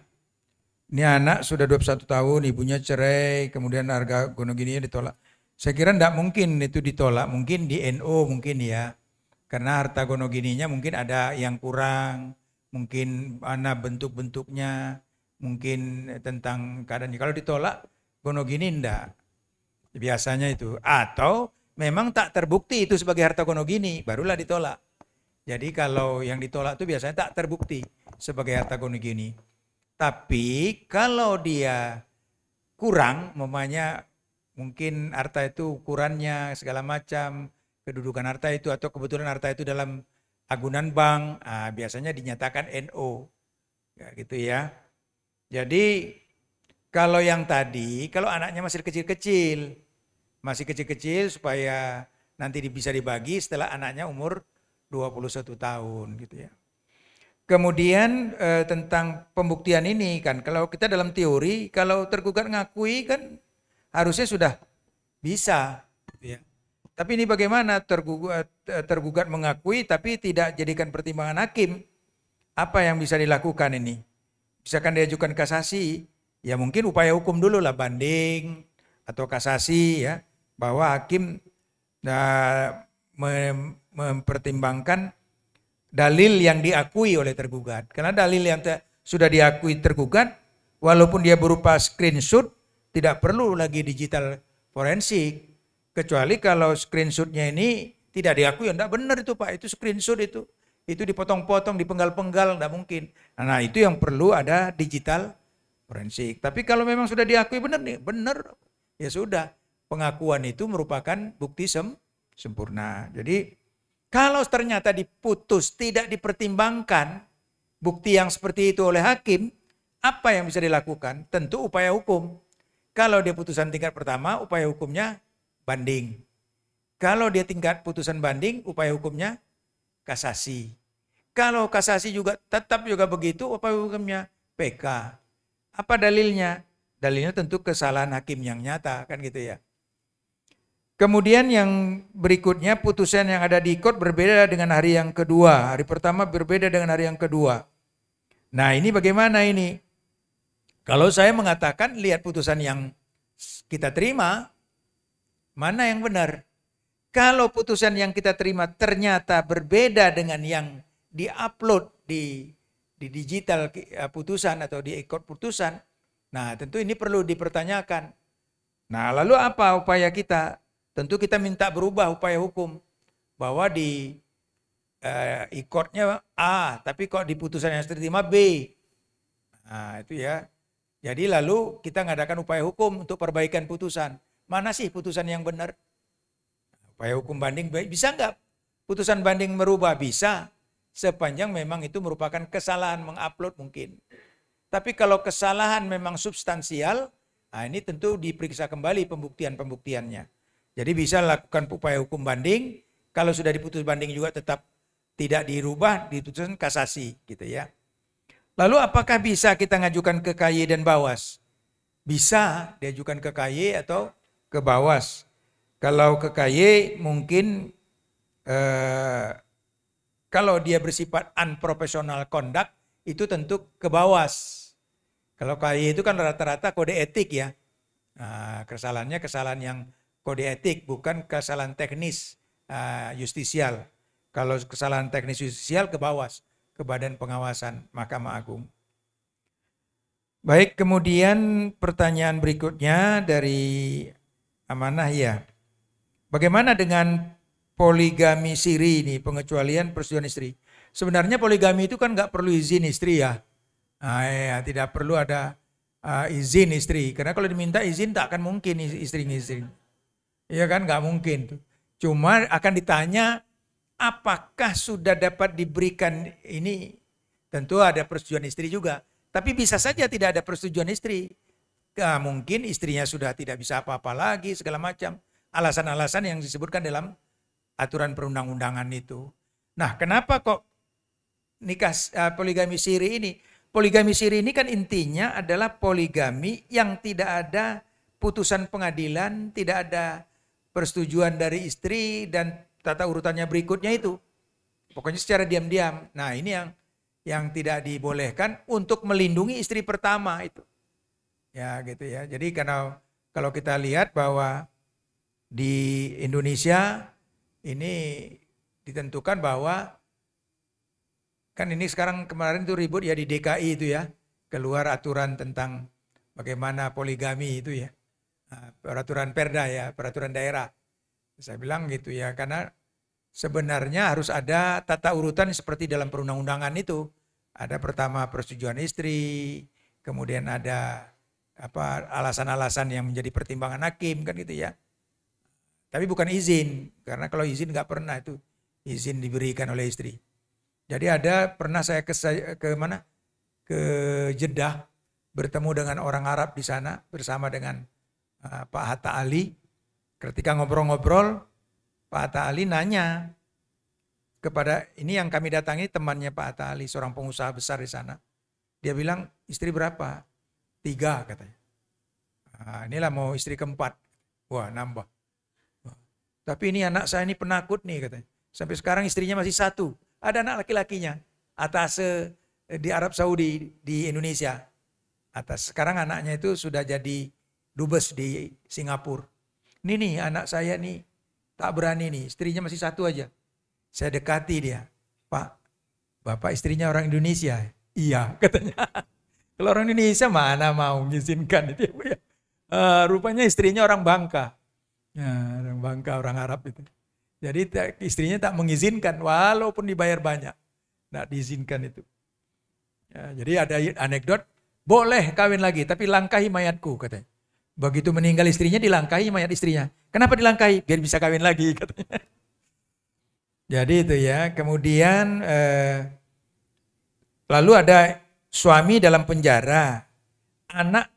ini anak sudah 21 tahun, ibunya cerai, kemudian harga gonogininya ditolak. Saya kira tidak mungkin itu ditolak, mungkin di NO mungkin ya. Karena harta gonogininya mungkin ada yang kurang, mungkin mana bentuk-bentuknya. mungkin tentang keadaannya. Kalau ditolak gonogini enggak. Biasanya itu. Atau memang tak terbukti itu sebagai harta gonogini, barulah ditolak. Jadi kalau yang ditolak itu biasanya tak terbukti sebagai harta gonogini. Tapi kalau dia kurang, umpamanya mungkin harta itu ukurannya segala macam, kedudukan harta itu atau kebetulan harta itu dalam agunan bank, biasanya dinyatakan NO. Ya, gitu ya. Jadi kalau yang tadi, kalau anaknya masih kecil-kecil supaya nanti bisa dibagi setelah anaknya umur 21 tahun gitu ya. Kemudian tentang pembuktian ini kan, kalau kita dalam teori, kalau tergugat ngakui kan harusnya sudah bisa. Gitu ya. Tapi ini bagaimana tergugat mengakui tapi tidak jadikan pertimbangan hakim. Apa yang bisa dilakukan ini? Misalkan diajukan kasasi, ya mungkin upaya hukum dulu lah, banding atau kasasi ya, bahwa hakim mempertimbangkan dalil yang diakui oleh tergugat. Karena dalil yang sudah diakui tergugat, walaupun dia berupa screenshot, tidak perlu lagi digital forensik. Kecuali kalau screenshotnya ini tidak diakui, ya enggak benar itu Pak, itu screenshot itu. Itu dipotong-potong, dipenggal-penggal, enggak mungkin. Nah itu yang perlu ada digital forensik. Tapi kalau memang sudah diakui benar nih, benar, ya sudah. Pengakuan itu merupakan bukti sempurna. Jadi kalau ternyata diputus tidak dipertimbangkan bukti yang seperti itu oleh hakim, apa yang bisa dilakukan? Tentu upaya hukum. Kalau dia putusan tingkat pertama, upaya hukumnya banding. Kalau dia tingkat putusan banding, upaya hukumnya kasasi. Kalau kasasi juga tetap juga begitu, upaya hukumnya PK. Apa dalilnya? Dalilnya tentu kesalahan hakim yang nyata, kan gitu ya. Kemudian yang berikutnya, putusan yang ada di court berbeda dengan hari yang kedua. Hari pertama berbeda dengan hari yang kedua. Nah ini bagaimana ini? Kalau saya mengatakan lihat putusan yang kita terima, mana yang benar? Kalau putusan yang kita terima ternyata berbeda dengan yang di-upload di digital putusan atau di e-court putusan, nah tentu ini perlu dipertanyakan. Nah lalu apa upaya kita? Tentu kita minta berubah upaya hukum, bahwa di e-courtnya A, tapi kok di putusan yang diterima B. Nah itu ya. Jadi lalu kita ngadakan upaya hukum untuk perbaikan putusan. Mana sih putusan yang benar? Upaya hukum banding bisa nggak putusan banding merubah? Bisa, sepanjang memang itu merupakan kesalahan mengupload mungkin. Tapi kalau kesalahan memang substansial, nah ini tentu diperiksa kembali pembuktian-pembuktiannya. Jadi bisa lakukan upaya hukum banding, kalau sudah diputus banding juga tetap tidak dirubah, diputuskan kasasi gitu ya. Lalu apakah bisa kita ngajukan ke KY dan Bawas? Bisa diajukan ke KY atau ke Bawas. Kalau ke KY mungkin kalau dia bersifat unprofessional conduct itu tentu ke Bawas. Kalau KY itu kan rata-rata kode etik ya. Nah, kesalahannya kesalahan yang kode etik, bukan kesalahan teknis justisial. Kalau kesalahan teknis justisial ke Bawas, ke Badan Pengawasan Mahkamah Agung. Baik, kemudian pertanyaan berikutnya dari Amanah ya. Bagaimana dengan poligami siri ini, pengecualian persetujuan istri? Sebenarnya poligami itu kan nggak perlu izin istri ya. Nah, ya, tidak perlu ada izin istri. Karena kalau diminta izin tak akan mungkin istri ngizin. Iya kan, nggak mungkin. Cuma akan ditanya apakah sudah dapat diberikan ini. Tentu ada persetujuan istri juga. Tapi bisa saja tidak ada persetujuan istri. Mungkin istrinya sudah tidak bisa apa-apa lagi, segala macam. Alasan-alasan yang disebutkan dalam aturan perundang-undangan itu. Nah, kenapa kok nikah poligami siri ini? Poligami siri ini kan intinya adalah poligami yang tidak ada putusan pengadilan, tidak ada persetujuan dari istri dan tata urutannya berikutnya itu. Pokoknya secara diam-diam. Nah, ini yang tidak dibolehkan untuk melindungi istri pertama itu. Ya, gitu ya. Jadi kalau kita lihat bahwa di Indonesia ini ditentukan bahwa kan ini sekarang kemarin itu ribut ya di DKI itu ya. keluar aturan tentang bagaimana poligami itu ya. Peraturan perda ya, peraturan daerah. Saya bilang gitu ya, karena sebenarnya harus ada tata urutan seperti dalam perundang-undangan itu. Ada pertama persetujuan istri, kemudian ada alasan-alasan yang menjadi pertimbangan hakim kan gitu ya. Tapi bukan izin, karena kalau izin nggak pernah itu izin diberikan oleh istri. Jadi pernah saya ke mana? Ke Jeddah, bertemu dengan orang Arab di sana bersama dengan Pak Hatta Ali. Ketika ngobrol-ngobrol, Pak Hatta Ali nanya kepada, ini yang kami datangi temannya Pak Hatta Ali, seorang pengusaha besar di sana. Dia bilang, istri berapa? 3 katanya. Inilah mau istri keempat. Wah, nambah. Tapi ini anak saya ini penakut nih katanya. Sampai sekarang istrinya masih 1. Ada anak laki-lakinya. Atase di Arab Saudi, di Indonesia. Sekarang anaknya itu sudah jadi dubes di Singapura. Ini nih anak saya nih tak berani nih, istrinya masih 1 aja. Saya dekati dia, Pak, Bapak istrinya orang Indonesia? Iya katanya. Kalau orang Indonesia mana mau mengizinkan itu ya. Rupanya istrinya orang Bangka. Ya, orang Bangka, orang Arab itu. Jadi istrinya tak mengizinkan walaupun dibayar banyak. Tidak diizinkan itu. Ya, jadi ada anekdot, boleh kawin lagi tapi langkahi mayatku katanya. Begitu meninggal istrinya dilangkahi mayat istrinya. Kenapa dilangkahi? Biar bisa kawin lagi katanya. Jadi itu ya. Kemudian lalu ada suami dalam penjara, anak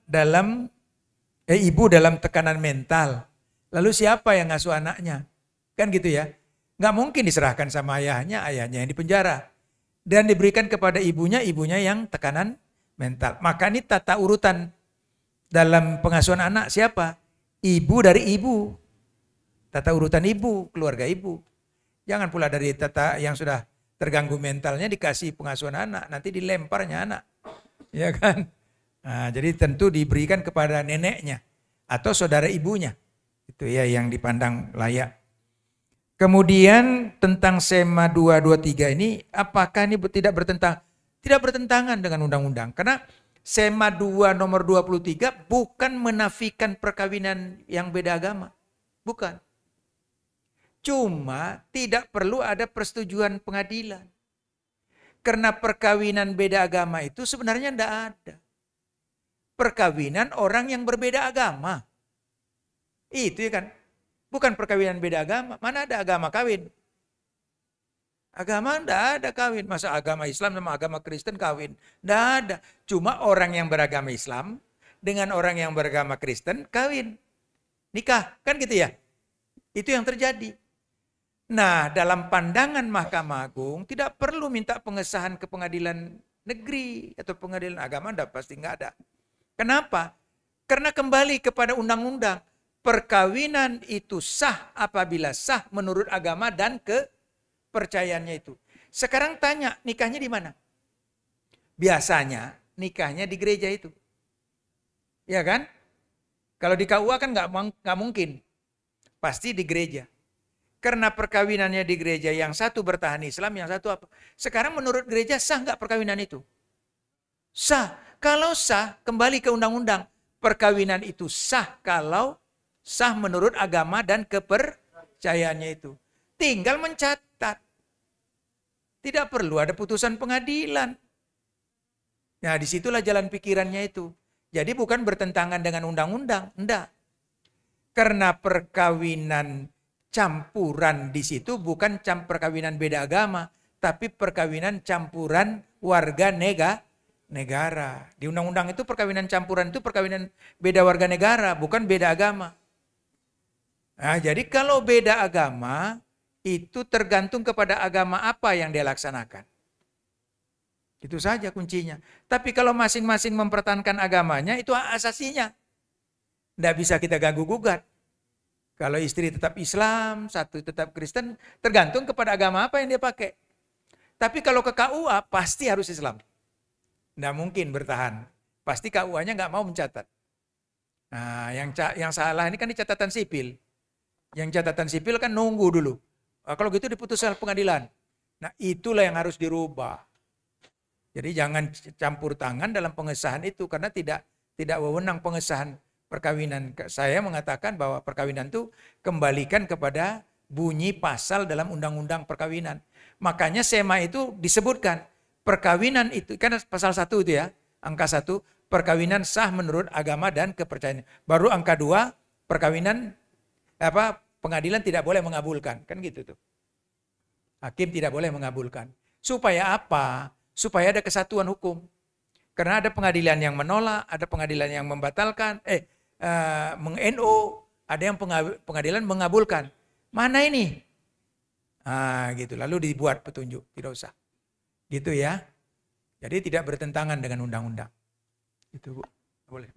ibu dalam tekanan mental. Lalu siapa yang ngasuh anaknya? Kan gitu ya. Nggak mungkin diserahkan sama ayahnya yang di penjara. Dan diberikan kepada ibunya yang tekanan mental. Maka ini tata urutan dalam pengasuhan anak siapa? Ibu dari ibu. Tata urutan ibu, keluarga ibu. Jangan pula dari tata yang sudah terganggu mentalnya dikasih pengasuhan anak. Nanti dilemparnya anak. Ya kan? Nah, jadi tentu diberikan kepada neneknya atau saudara ibunya. Itu ya yang dipandang layak. Kemudian tentang SEMA 223 ini, apakah ini tidak bertentangan dengan undang-undang? Karena SEMA 2 nomor 23 bukan menafikan perkawinan yang beda agama. Bukan. Cuma tidak perlu ada persetujuan pengadilan. Karena perkawinan beda agama itu sebenarnya tidak ada. Perkawinan orang yang berbeda agama. Itu ya kan. Bukan perkawinan beda agama. Mana ada agama kawin? Agama tidak ada kawin. Masa agama Islam sama agama Kristen kawin? Tidak ada. Cuma orang yang beragama Islam dengan orang yang beragama Kristen kawin. Nikah. Kan gitu ya? Itu yang terjadi. Nah, dalam pandangan Mahkamah Agung tidak perlu minta pengesahan ke pengadilan negeri atau pengadilan agama, pasti nggak ada. Kenapa? Karena kembali kepada undang-undang. Perkawinan itu sah apabila sah menurut agama dan kepercayaannya itu. Sekarang tanya, nikahnya di mana? Biasanya nikahnya di gereja itu. Ya kan? Kalau di KUA kan nggak mungkin. Pasti di gereja. Karena perkawinannya di gereja, yang satu bertahan Islam, yang satu apa? Sekarang menurut gereja sah nggak perkawinan itu? Sah. Kalau sah, kembali ke undang-undang. Perkawinan itu sah kalau sah menurut agama dan kepercayaannya itu. Tinggal mencatat. Tidak perlu ada putusan pengadilan. Nah, disitulah jalan pikirannya itu. Jadi bukan bertentangan dengan undang-undang. Enggak. Karena perkawinan campuran di situ bukan perkawinan beda agama, tapi perkawinan campuran warga negara. Di undang-undang itu perkawinan campuran itu perkawinan beda warga negara, bukan beda agama. Nah, jadi kalau beda agama itu tergantung kepada agama apa yang dia laksanakan. Itu saja kuncinya. Tapi kalau masing-masing mempertahankan agamanya itu hak asasinya. Tidak bisa kita ganggu-gugat. Kalau istri tetap Islam, satu tetap Kristen, tergantung kepada agama apa yang dia pakai. Tapi kalau ke KUA pasti harus Islam. Tidak mungkin bertahan. Pasti KUA-nya nggak mau mencatat. Nah, yang salah ini kan di catatan sipil. Yang catatan sipil kan nunggu dulu. Nah, kalau gitu diputuskan pengadilan. Nah, itulah yang harus dirubah. Jadi jangan campur tangan dalam pengesahan itu karena tidak wewenang pengesahan perkawinan. Saya mengatakan bahwa perkawinan itu kembalikan kepada bunyi pasal dalam undang-undang perkawinan. Makanya SEMA itu disebutkan perkawinan itu kan pasal 1 itu ya, angka 1 perkawinan sah menurut agama dan kepercayaan. Baru angka 2 perkawinan pengadilan tidak boleh mengabulkan, kan gitu tuh. Hakim tidak boleh mengabulkan. Supaya apa? Supaya ada kesatuan hukum. Karena ada pengadilan yang menolak, ada pengadilan yang membatalkan, meng-NO, ada yang pengadilan mengabulkan. Mana ini? Gitu. Lalu dibuat petunjuk, tidak usah. Gitu ya. Jadi tidak bertentangan dengan undang-undang. Itu Bu. Boleh.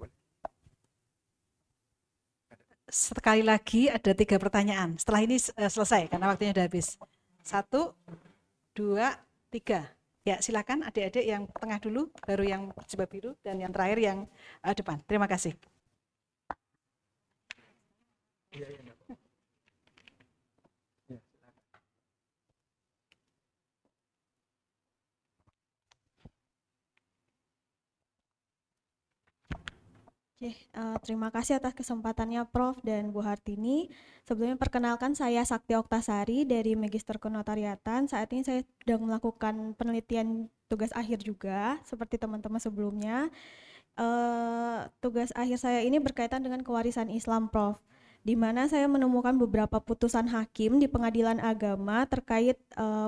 Sekali lagi ada 3 pertanyaan. Setelah ini selesai karena waktunya sudah habis. 1, 2, 3. Ya silakan adik-adik yang tengah dulu, baru yang jilbab biru, dan yang terakhir yang depan. Terima kasih. Oke, terima kasih atas kesempatannya Prof dan Bu Hartini. Sebelumnya perkenalkan saya Sakti Oktasari dari Magister Kenotariatan. Saat ini saya sedang melakukan penelitian tugas akhir juga seperti teman-teman sebelumnya. Tugas akhir saya ini berkaitan dengan kewarisan Islam Prof, di mana saya menemukan beberapa putusan hakim di pengadilan agama terkait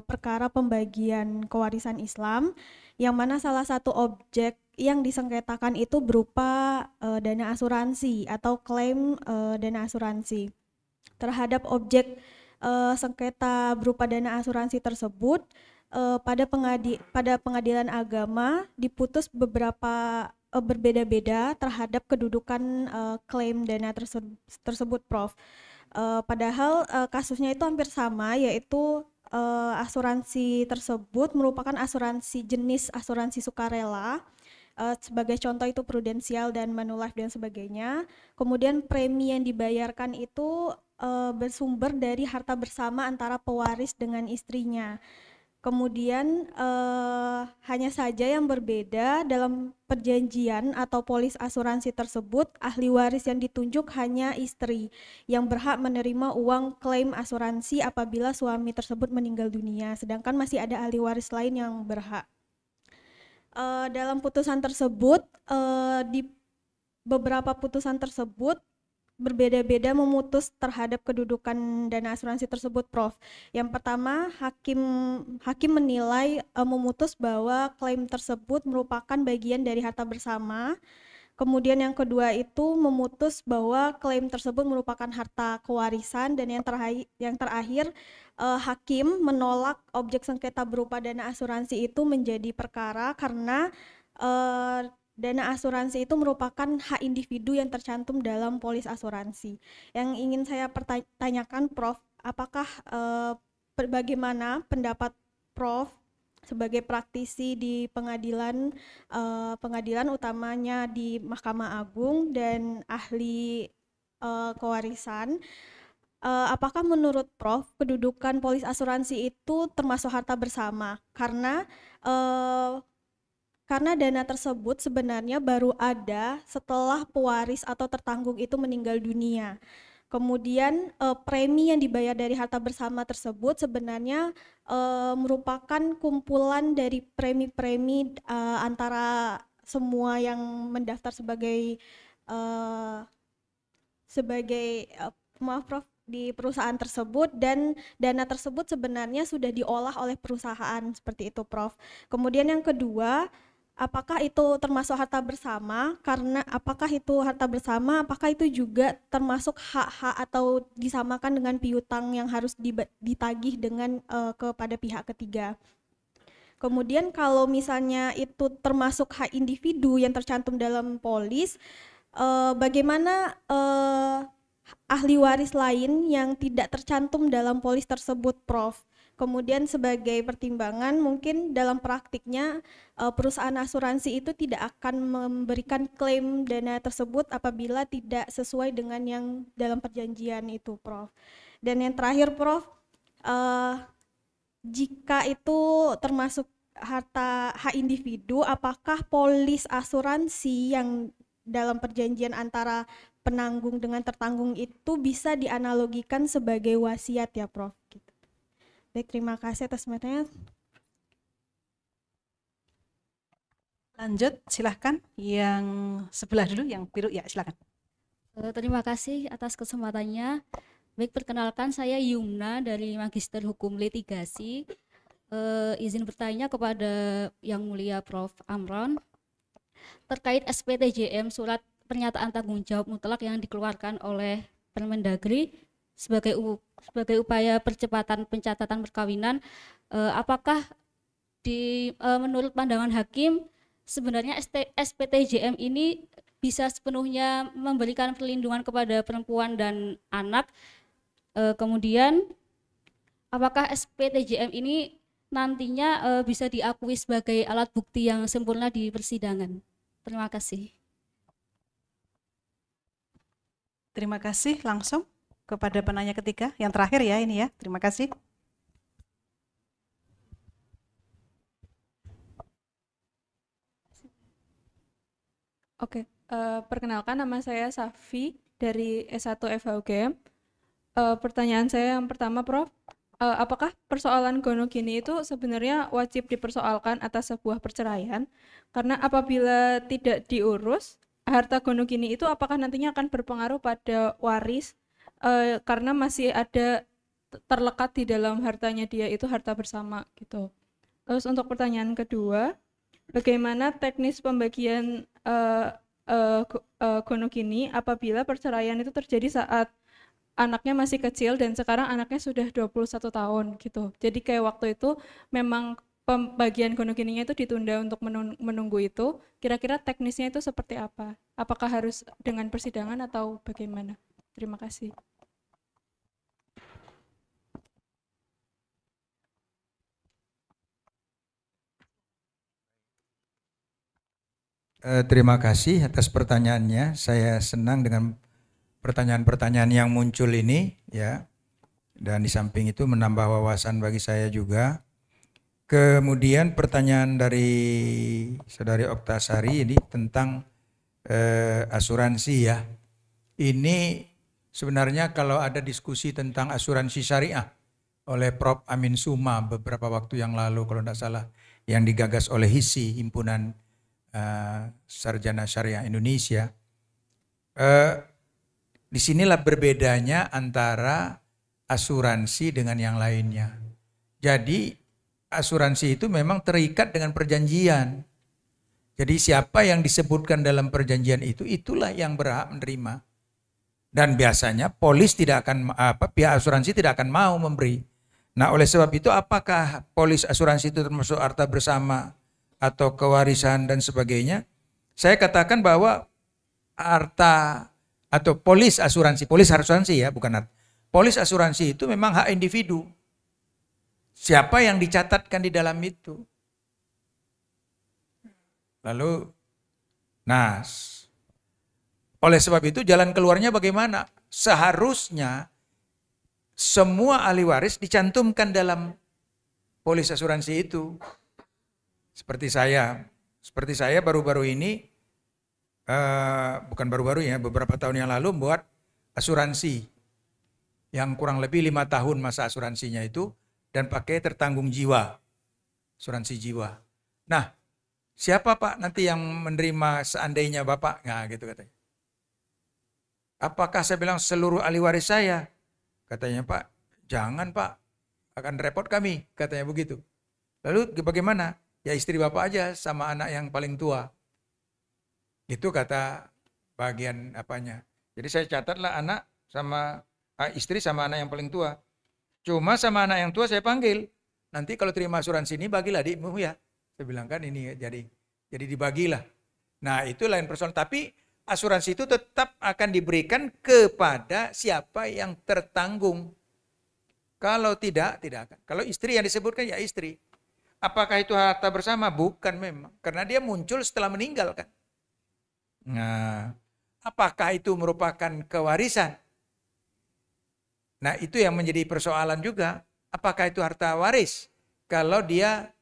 perkara pembagian kewarisan Islam, yang mana salah satu objek yang disengketakan itu berupa dana asuransi atau klaim dana asuransi. Terhadap objek sengketa berupa dana asuransi tersebut, pada pengadilan agama diputus beberapa berbeda-beda terhadap kedudukan klaim dana tersebut Prof. Padahal kasusnya itu hampir sama, yaitu asuransi tersebut merupakan asuransi jenis asuransi sukarela. Sebagai contoh itu Prudensial dan Manulife dan sebagainya. Kemudian premi yang dibayarkan itu bersumber dari harta bersama antara pewaris dengan istrinya. Kemudian hanya saja yang berbeda dalam perjanjian atau polis asuransi tersebut, ahli waris yang ditunjuk hanya istri yang berhak menerima uang klaim asuransi apabila suami tersebut meninggal dunia, sedangkan masih ada ahli waris lain yang berhak. Dalam putusan tersebut, di beberapa putusan tersebut berbeda-beda memutus terhadap kedudukan dana asuransi tersebut Prof. Yang pertama, hakim menilai memutus bahwa klaim tersebut merupakan bagian dari harta bersama. Kemudian yang kedua itu memutus bahwa klaim tersebut merupakan harta kewarisan, dan yang terakhir hakim menolak objek sengketa berupa dana asuransi itu menjadi perkara karena dana asuransi itu merupakan hak individu yang tercantum dalam polis asuransi. Yang ingin saya pertanyakan Prof, apakah bagaimana pendapat Prof sebagai praktisi di pengadilan utamanya di Mahkamah Agung dan ahli kewarisan, apakah menurut Prof kedudukan polis asuransi itu termasuk harta bersama karena dana tersebut sebenarnya baru ada setelah pewaris atau tertanggung itu meninggal dunia. Kemudian premi yang dibayar dari harta bersama tersebut sebenarnya merupakan kumpulan dari premi-premi antara semua yang mendaftar sebagai maaf Prof, di perusahaan tersebut, dan dana tersebut sebenarnya sudah diolah oleh perusahaan seperti itu Prof. Kemudian yang kedua, apakah itu termasuk harta bersama? Karena apakah itu harta bersama, apakah itu juga termasuk hak-hak atau disamakan dengan piutang yang harus ditagih dengan kepada pihak ketiga? Kemudian kalau misalnya itu termasuk hak individu yang tercantum dalam polis, bagaimana ahli waris lain yang tidak tercantum dalam polis tersebut Prof? Kemudian sebagai pertimbangan mungkin dalam praktiknya perusahaan asuransi itu tidak akan memberikan klaim dana tersebut apabila tidak sesuai dengan yang dalam perjanjian itu Prof. Dan yang terakhir Prof, jika itu termasuk harta hak individu, apakah polis asuransi yang dalam perjanjian antara penanggung dengan tertanggung itu bisa dianalogikan sebagai wasiat ya Prof? Gitu. Baik, terima kasih atas pertanyaannya. Lanjut, silahkan. Yang sebelah dulu, yang biru, ya silahkan. Terima kasih atas kesempatannya. Baik, perkenalkan saya Yumna dari Magister Hukum Litigasi. Izin bertanya kepada Yang Mulia Prof. Amron terkait SPTJM surat pernyataan tanggung jawab mutlak yang dikeluarkan oleh Permendagri sebagai upaya percepatan pencatatan perkawinan. Apakah menurut pandangan hakim sebenarnya SPTJM ini bisa sepenuhnya memberikan perlindungan kepada perempuan dan anak? Kemudian apakah SPTJM ini nantinya bisa diakui sebagai alat bukti yang sempurna di persidangan? Terima kasih. Terima kasih. Langsung kepada penanya ketiga, yang terakhir ya ini ya. Terima kasih. Oke, perkenalkan nama saya Safi dari S1 FHUGM. Pertanyaan saya yang pertama, Prof, apakah persoalan gonogini itu sebenarnya wajib dipersoalkan atas sebuah perceraian? Karena apabila tidak diurus, harta gonogini itu apakah nantinya akan berpengaruh pada waris? Karena masih ada terlekat di dalam hartanya dia itu harta bersama gitu. Terus untuk pertanyaan kedua, bagaimana teknis pembagian gonogini apabila perceraian itu terjadi saat anaknya masih kecil dan sekarang anaknya sudah 21 tahun gitu. Jadi kayak waktu itu memang pembagian gonogininya itu ditunda untuk menunggu itu. Kira-kira teknisnya itu seperti apa? Apakah harus dengan persidangan atau bagaimana? Terima kasih. Terima kasih atas pertanyaannya. Saya senang dengan pertanyaan-pertanyaan yang muncul ini ya. Dan di samping itu menambah wawasan bagi saya juga. Kemudian pertanyaan dari Saudari Oktasari ini tentang asuransi ya. Ini sebenarnya kalau ada diskusi tentang asuransi syariah oleh Prof. Amin Suma beberapa waktu yang lalu kalau tidak salah, yang digagas oleh HISI, Himpunan Sarjana Syariah Indonesia. Disinilah berbedanya antara asuransi dengan yang lainnya. Jadi asuransi itu memang terikat dengan perjanjian. Jadi siapa yang disebutkan dalam perjanjian itu, itulah yang berhak menerima. Dan biasanya polis tidak akan, pihak asuransi tidak akan mau memberi. Nah oleh sebab itu apakah polis asuransi itu termasuk harta bersama atau kewarisan dan sebagainya? Saya katakan bahwa harta atau polis asuransi ya, bukan harta. Polis asuransi itu memang hak individu. Siapa yang dicatatkan di dalam itu? Lalu, nah, oleh sebab itu jalan keluarnya bagaimana? Seharusnya semua ahli waris dicantumkan dalam polis asuransi itu. Seperti saya baru-baru ini, bukan baru-baru ya, beberapa tahun yang lalu buat asuransi yang kurang lebih 5 tahun masa asuransinya itu dan pakai tertanggung jiwa, asuransi jiwa. Nah, siapa Pak nanti yang menerima seandainya Bapak? Nah gitu katanya. Apakah saya bilang seluruh ahli waris saya? Katanya Pak, jangan Pak, akan repot kami, katanya begitu. Lalu bagaimana? Ya istri Bapak aja sama anak yang paling tua. Itu kata bagian apanya. Jadi saya catatlah anak sama istri sama anak yang paling tua. Cuma sama anak yang tua saya panggil. Nanti kalau terima asuransi ini bagilah adikmu ya. Saya bilang kan ini jadi dibagilah. Nah itu lain persoalan. Tapi asuransi itu tetap akan diberikan kepada siapa yang tertanggung. Kalau tidak akan. Kalau istri yang disebutkan ya istri. Apakah itu harta bersama? Bukan memang. Karena dia muncul setelah meninggal kan. Nah, apakah itu merupakan kewarisan? Nah, itu yang menjadi persoalan juga. Apakah itu harta waris? Kalau dia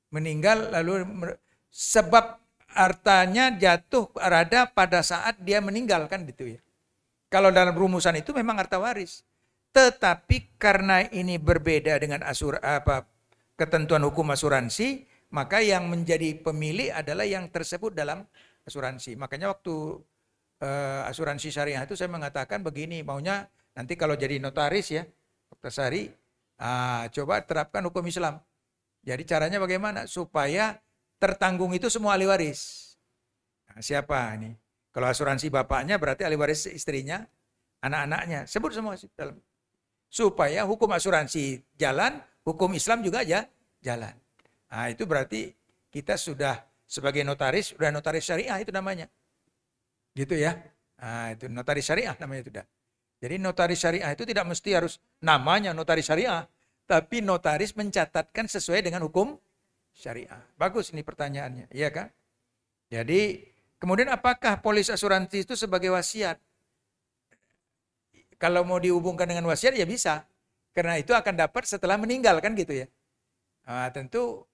meninggal lalu sebab hartanya jatuh rada pada saat dia meninggal kan gitu ya. Kalau dalam rumusan itu memang harta waris. Tetapi karena ini berbeda dengan ketentuan hukum asuransi, maka yang menjadi pemilik adalah yang tersebut dalam asuransi. Makanya waktu asuransi syariah itu saya mengatakan begini, maunya nanti kalau jadi notaris ya, Dr. Sari, coba terapkan hukum Islam. Jadi caranya bagaimana? Supaya tertanggung itu semua ahli waris. Nah, siapa ini? Kalau asuransi bapaknya berarti ahli waris istrinya, anak-anaknya. Sebut semua dalam. Supaya hukum asuransi jalan, hukum Islam juga jalan. Nah, itu berarti kita sudah sebagai notaris, sudah notaris syariah itu namanya. Gitu ya. Nah, itu notaris syariah namanya itu dah. Jadi notaris syariah itu tidak mesti harus namanya notaris syariah, tapi notaris mencatatkan sesuai dengan hukum syariah. Bagus ini pertanyaannya, iya kan? Jadi kemudian apakah polis asuransi itu sebagai wasiat? Kalau mau dihubungkan dengan wasiat ya bisa. Karena itu akan dapat setelah meninggal kan gitu ya. Nah, tentu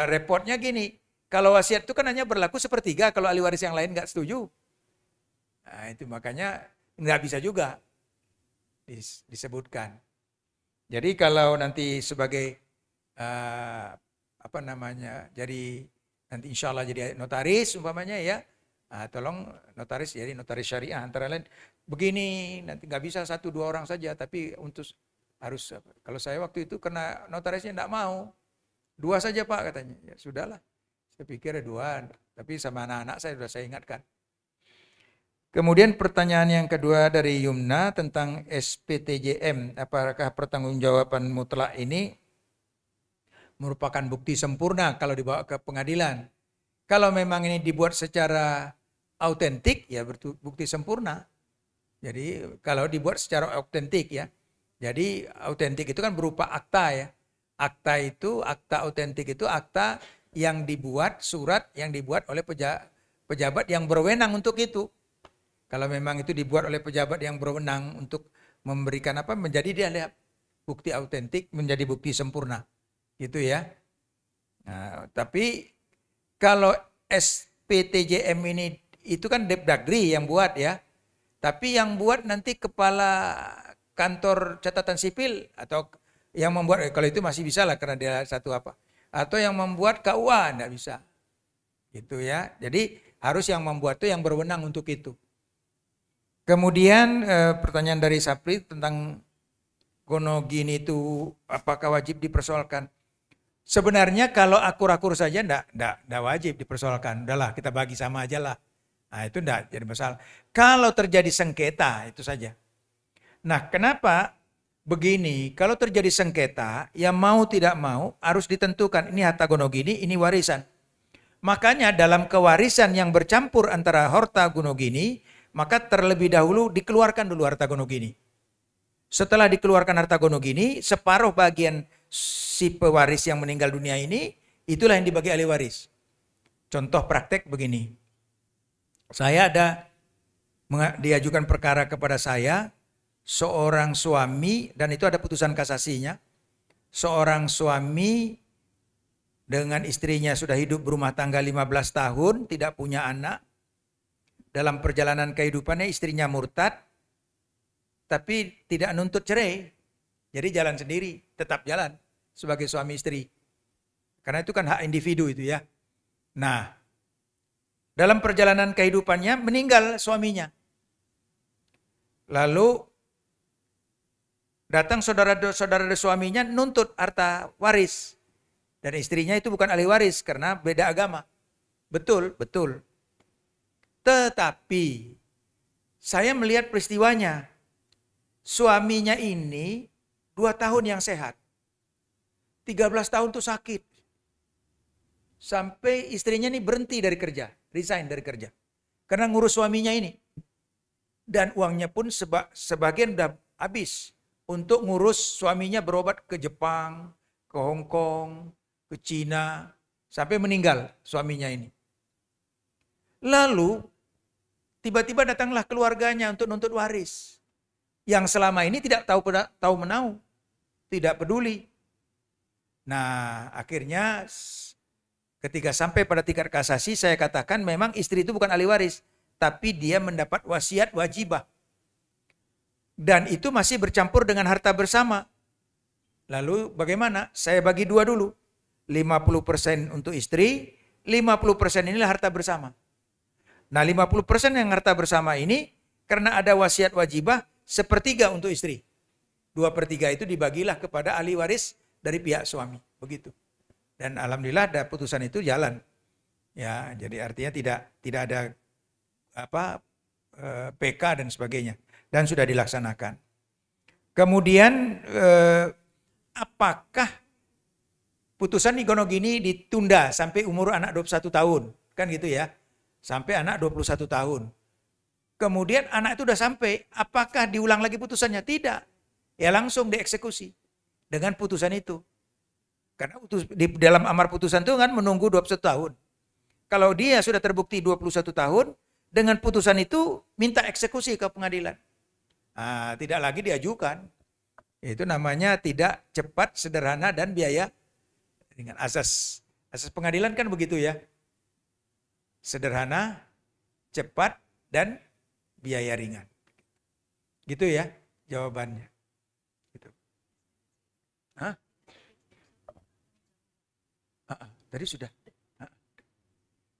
repotnya gini. Kalau wasiat itu kan hanya berlaku sepertiga kalau ahli waris yang lain nggak setuju. Nah, itu makanya nggak bisa juga disebutkan. Jadi kalau nanti sebagai jadi nanti insya Allah jadi notaris umpamanya ya, tolong notaris jadi notaris syariah antara lain begini, nanti nggak bisa 1-2 orang saja, tapi untuk harus kalau saya waktu itu karena notarisnya nggak mau 2 saja Pak katanya, ya sudahlah, saya pikir 2, tapi sama anak-anak saya sudah saya ingatkan. Kemudian pertanyaan yang kedua dari Yumna tentang SPTJM, apakah pertanggungjawaban mutlak ini merupakan bukti sempurna kalau dibawa ke pengadilan? Kalau memang ini dibuat secara autentik, ya bukti sempurna. Jadi kalau dibuat secara autentik ya, jadi autentik itu kan berupa akta ya. Akta autentik itu akta yang dibuat, surat yang dibuat oleh pejabat yang berwenang untuk itu. Kalau memang itu dibuat oleh pejabat yang berwenang untuk memberikan menjadi dia bukti autentik, menjadi bukti sempurna. Gitu ya. Nah, tapi kalau SPTJM ini itu kan Depdagri yang buat ya. Tapi yang buat nanti kepala kantor catatan sipil atau yang membuat, kalau itu masih bisa lah karena dia satu atau yang membuat KUA enggak bisa. Gitu ya. Jadi harus yang membuat itu yang berwenang untuk itu. Kemudian pertanyaan dari Sapri tentang gonogini itu apakah wajib dipersoalkan? Sebenarnya kalau akur-akur saja enggak wajib dipersoalkan. Udahlah kita bagi sama aja lah. Nah itu enggak jadi masalah. Kalau terjadi sengketa itu saja. Nah kenapa begini? Kalau terjadi sengketa yang mau tidak mau harus ditentukan ini harta gonogini, ini warisan. Makanya dalam kewarisan yang bercampur antara harta gonogini, maka terlebih dahulu dikeluarkan dulu harta gonogini. Setelah dikeluarkan harta gonogini, separuh bagian si pewaris yang meninggal dunia ini, itulah yang dibagi ahli waris. Contoh praktek begini. Saya diajukan perkara kepada saya, seorang suami, dan itu ada putusan kasasinya, seorang suami dengan istrinya sudah hidup berumah tangga 15 tahun, tidak punya anak. Dalam perjalanan kehidupannya istrinya murtad, tapi tidak nuntut cerai. Jadi jalan sendiri, tetap jalan sebagai suami istri. Karena itu kan hak individu itu ya. Nah, dalam perjalanan kehidupannya meninggal suaminya. Lalu datang saudara-saudara suaminya nuntut harta waris. Dan istrinya itu bukan ahli waris karena beda agama. Betul, betul. Tetapi saya melihat peristiwanya. Suaminya ini 2 tahun yang sehat. 13 tahun tuh sakit. Sampai istrinya ini berhenti dari kerja. Resign dari kerja. Karena ngurus suaminya ini. Dan uangnya pun sebagian udah habis. Untuk ngurus suaminya berobat ke Jepang, ke Hong Kong, ke Cina. Sampai meninggal suaminya ini. Lalu tiba-tiba datanglah keluarganya untuk nuntut waris. Yang selama ini tidak tahu menau. Tidak peduli. Nah, akhirnya ketika sampai pada tingkat kasasi, saya katakan memang istri itu bukan ahli waris, tapi dia mendapat wasiat wajibah. Dan itu masih bercampur dengan harta bersama. Lalu bagaimana? Saya bagi dua dulu. 50% untuk istri, 50% inilah harta bersama. Nah, 50% yang harta bersama ini karena ada wasiat wajibah, sepertiga untuk istri. 2/3 itu dibagilah kepada ahli waris dari pihak suami, begitu. Dan alhamdulillah ada putusan itu jalan. Ya, jadi artinya tidak ada PK dan sebagainya, dan sudah dilaksanakan. Kemudian apakah putusan Gonogini ditunda sampai umur anak 21 tahun, kan gitu ya, sampai anak 21 tahun. Kemudian anak itu udah sampai, apakah diulang lagi putusannya? Tidak, ya langsung dieksekusi dengan putusan itu. Karena di dalam amar putusan itu kan menunggu 21 tahun. Kalau dia sudah terbukti 21 tahun, dengan putusan itu minta eksekusi ke pengadilan. Nah, tidak lagi diajukan. Itu namanya tidak cepat, sederhana, dan biaya dengan asas pengadilan kan begitu ya. Sederhana, cepat, dan biaya ringan. Gitu ya jawabannya. Gitu. Hah? Tadi sudah.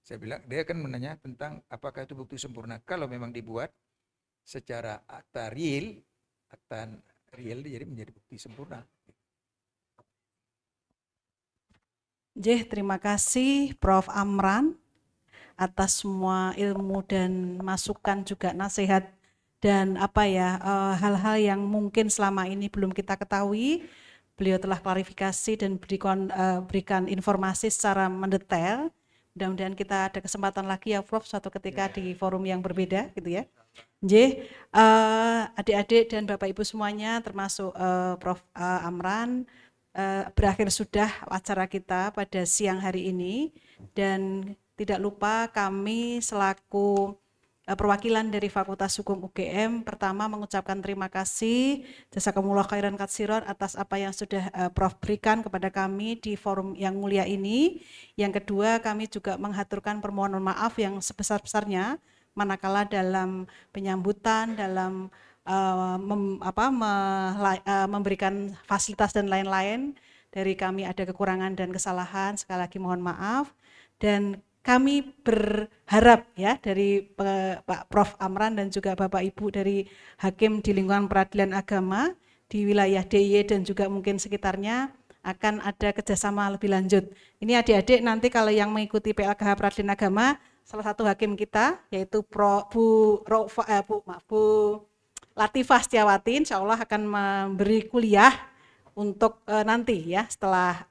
Saya bilang, dia kan menanya tentang apakah itu bukti sempurna. Kalau memang dibuat secara akta real jadi menjadi bukti sempurna. Terima kasih Prof. Amran atas semua ilmu dan masukan, juga nasihat dan hal-hal yang mungkin selama ini belum kita ketahui. Beliau telah klarifikasi dan berikan informasi secara mendetail. Mudah-mudahan kita ada kesempatan lagi ya Prof, suatu ketika di forum yang berbeda gitu ya. Adik-adik dan Bapak Ibu semuanya, termasuk Prof. Amran, berakhir sudah acara kita pada siang hari ini, dan tidak lupa kami selaku perwakilan dari Fakultas Hukum UGM pertama mengucapkan terima kasih jazakumullah khairan katsiran atas apa yang sudah Prof berikan kepada kami di forum yang mulia ini. Yang kedua, kami juga menghaturkan permohonan maaf yang sebesar-besarnya manakala dalam penyambutan, dalam memberikan fasilitas dan lain-lain dari kami ada kekurangan dan kesalahan, sekali lagi mohon maaf. Dan kami berharap ya dari Pak Prof. Amran dan juga Bapak Ibu dari Hakim di lingkungan peradilan agama di wilayah DIY dan juga mungkin sekitarnya akan ada kerjasama lebih lanjut. Ini adik-adik nanti kalau yang mengikuti PLKH Peradilan Agama, salah satu hakim kita yaitu Bu Latifah Setiawati, insya Allah akan memberi kuliah untuk nanti ya setelah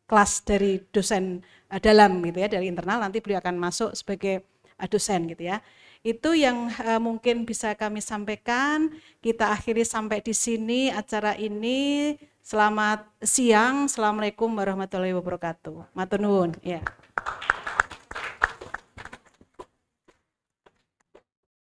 kelas dari dosen dalam gitu ya, dari internal, nanti beliau akan masuk sebagai dosen gitu ya. Itu yang mungkin bisa kami sampaikan. Kita akhiri sampai di sini acara ini. Selamat siang, assalamualaikum warahmatullahi wabarakatuh. Matur nuwun ya.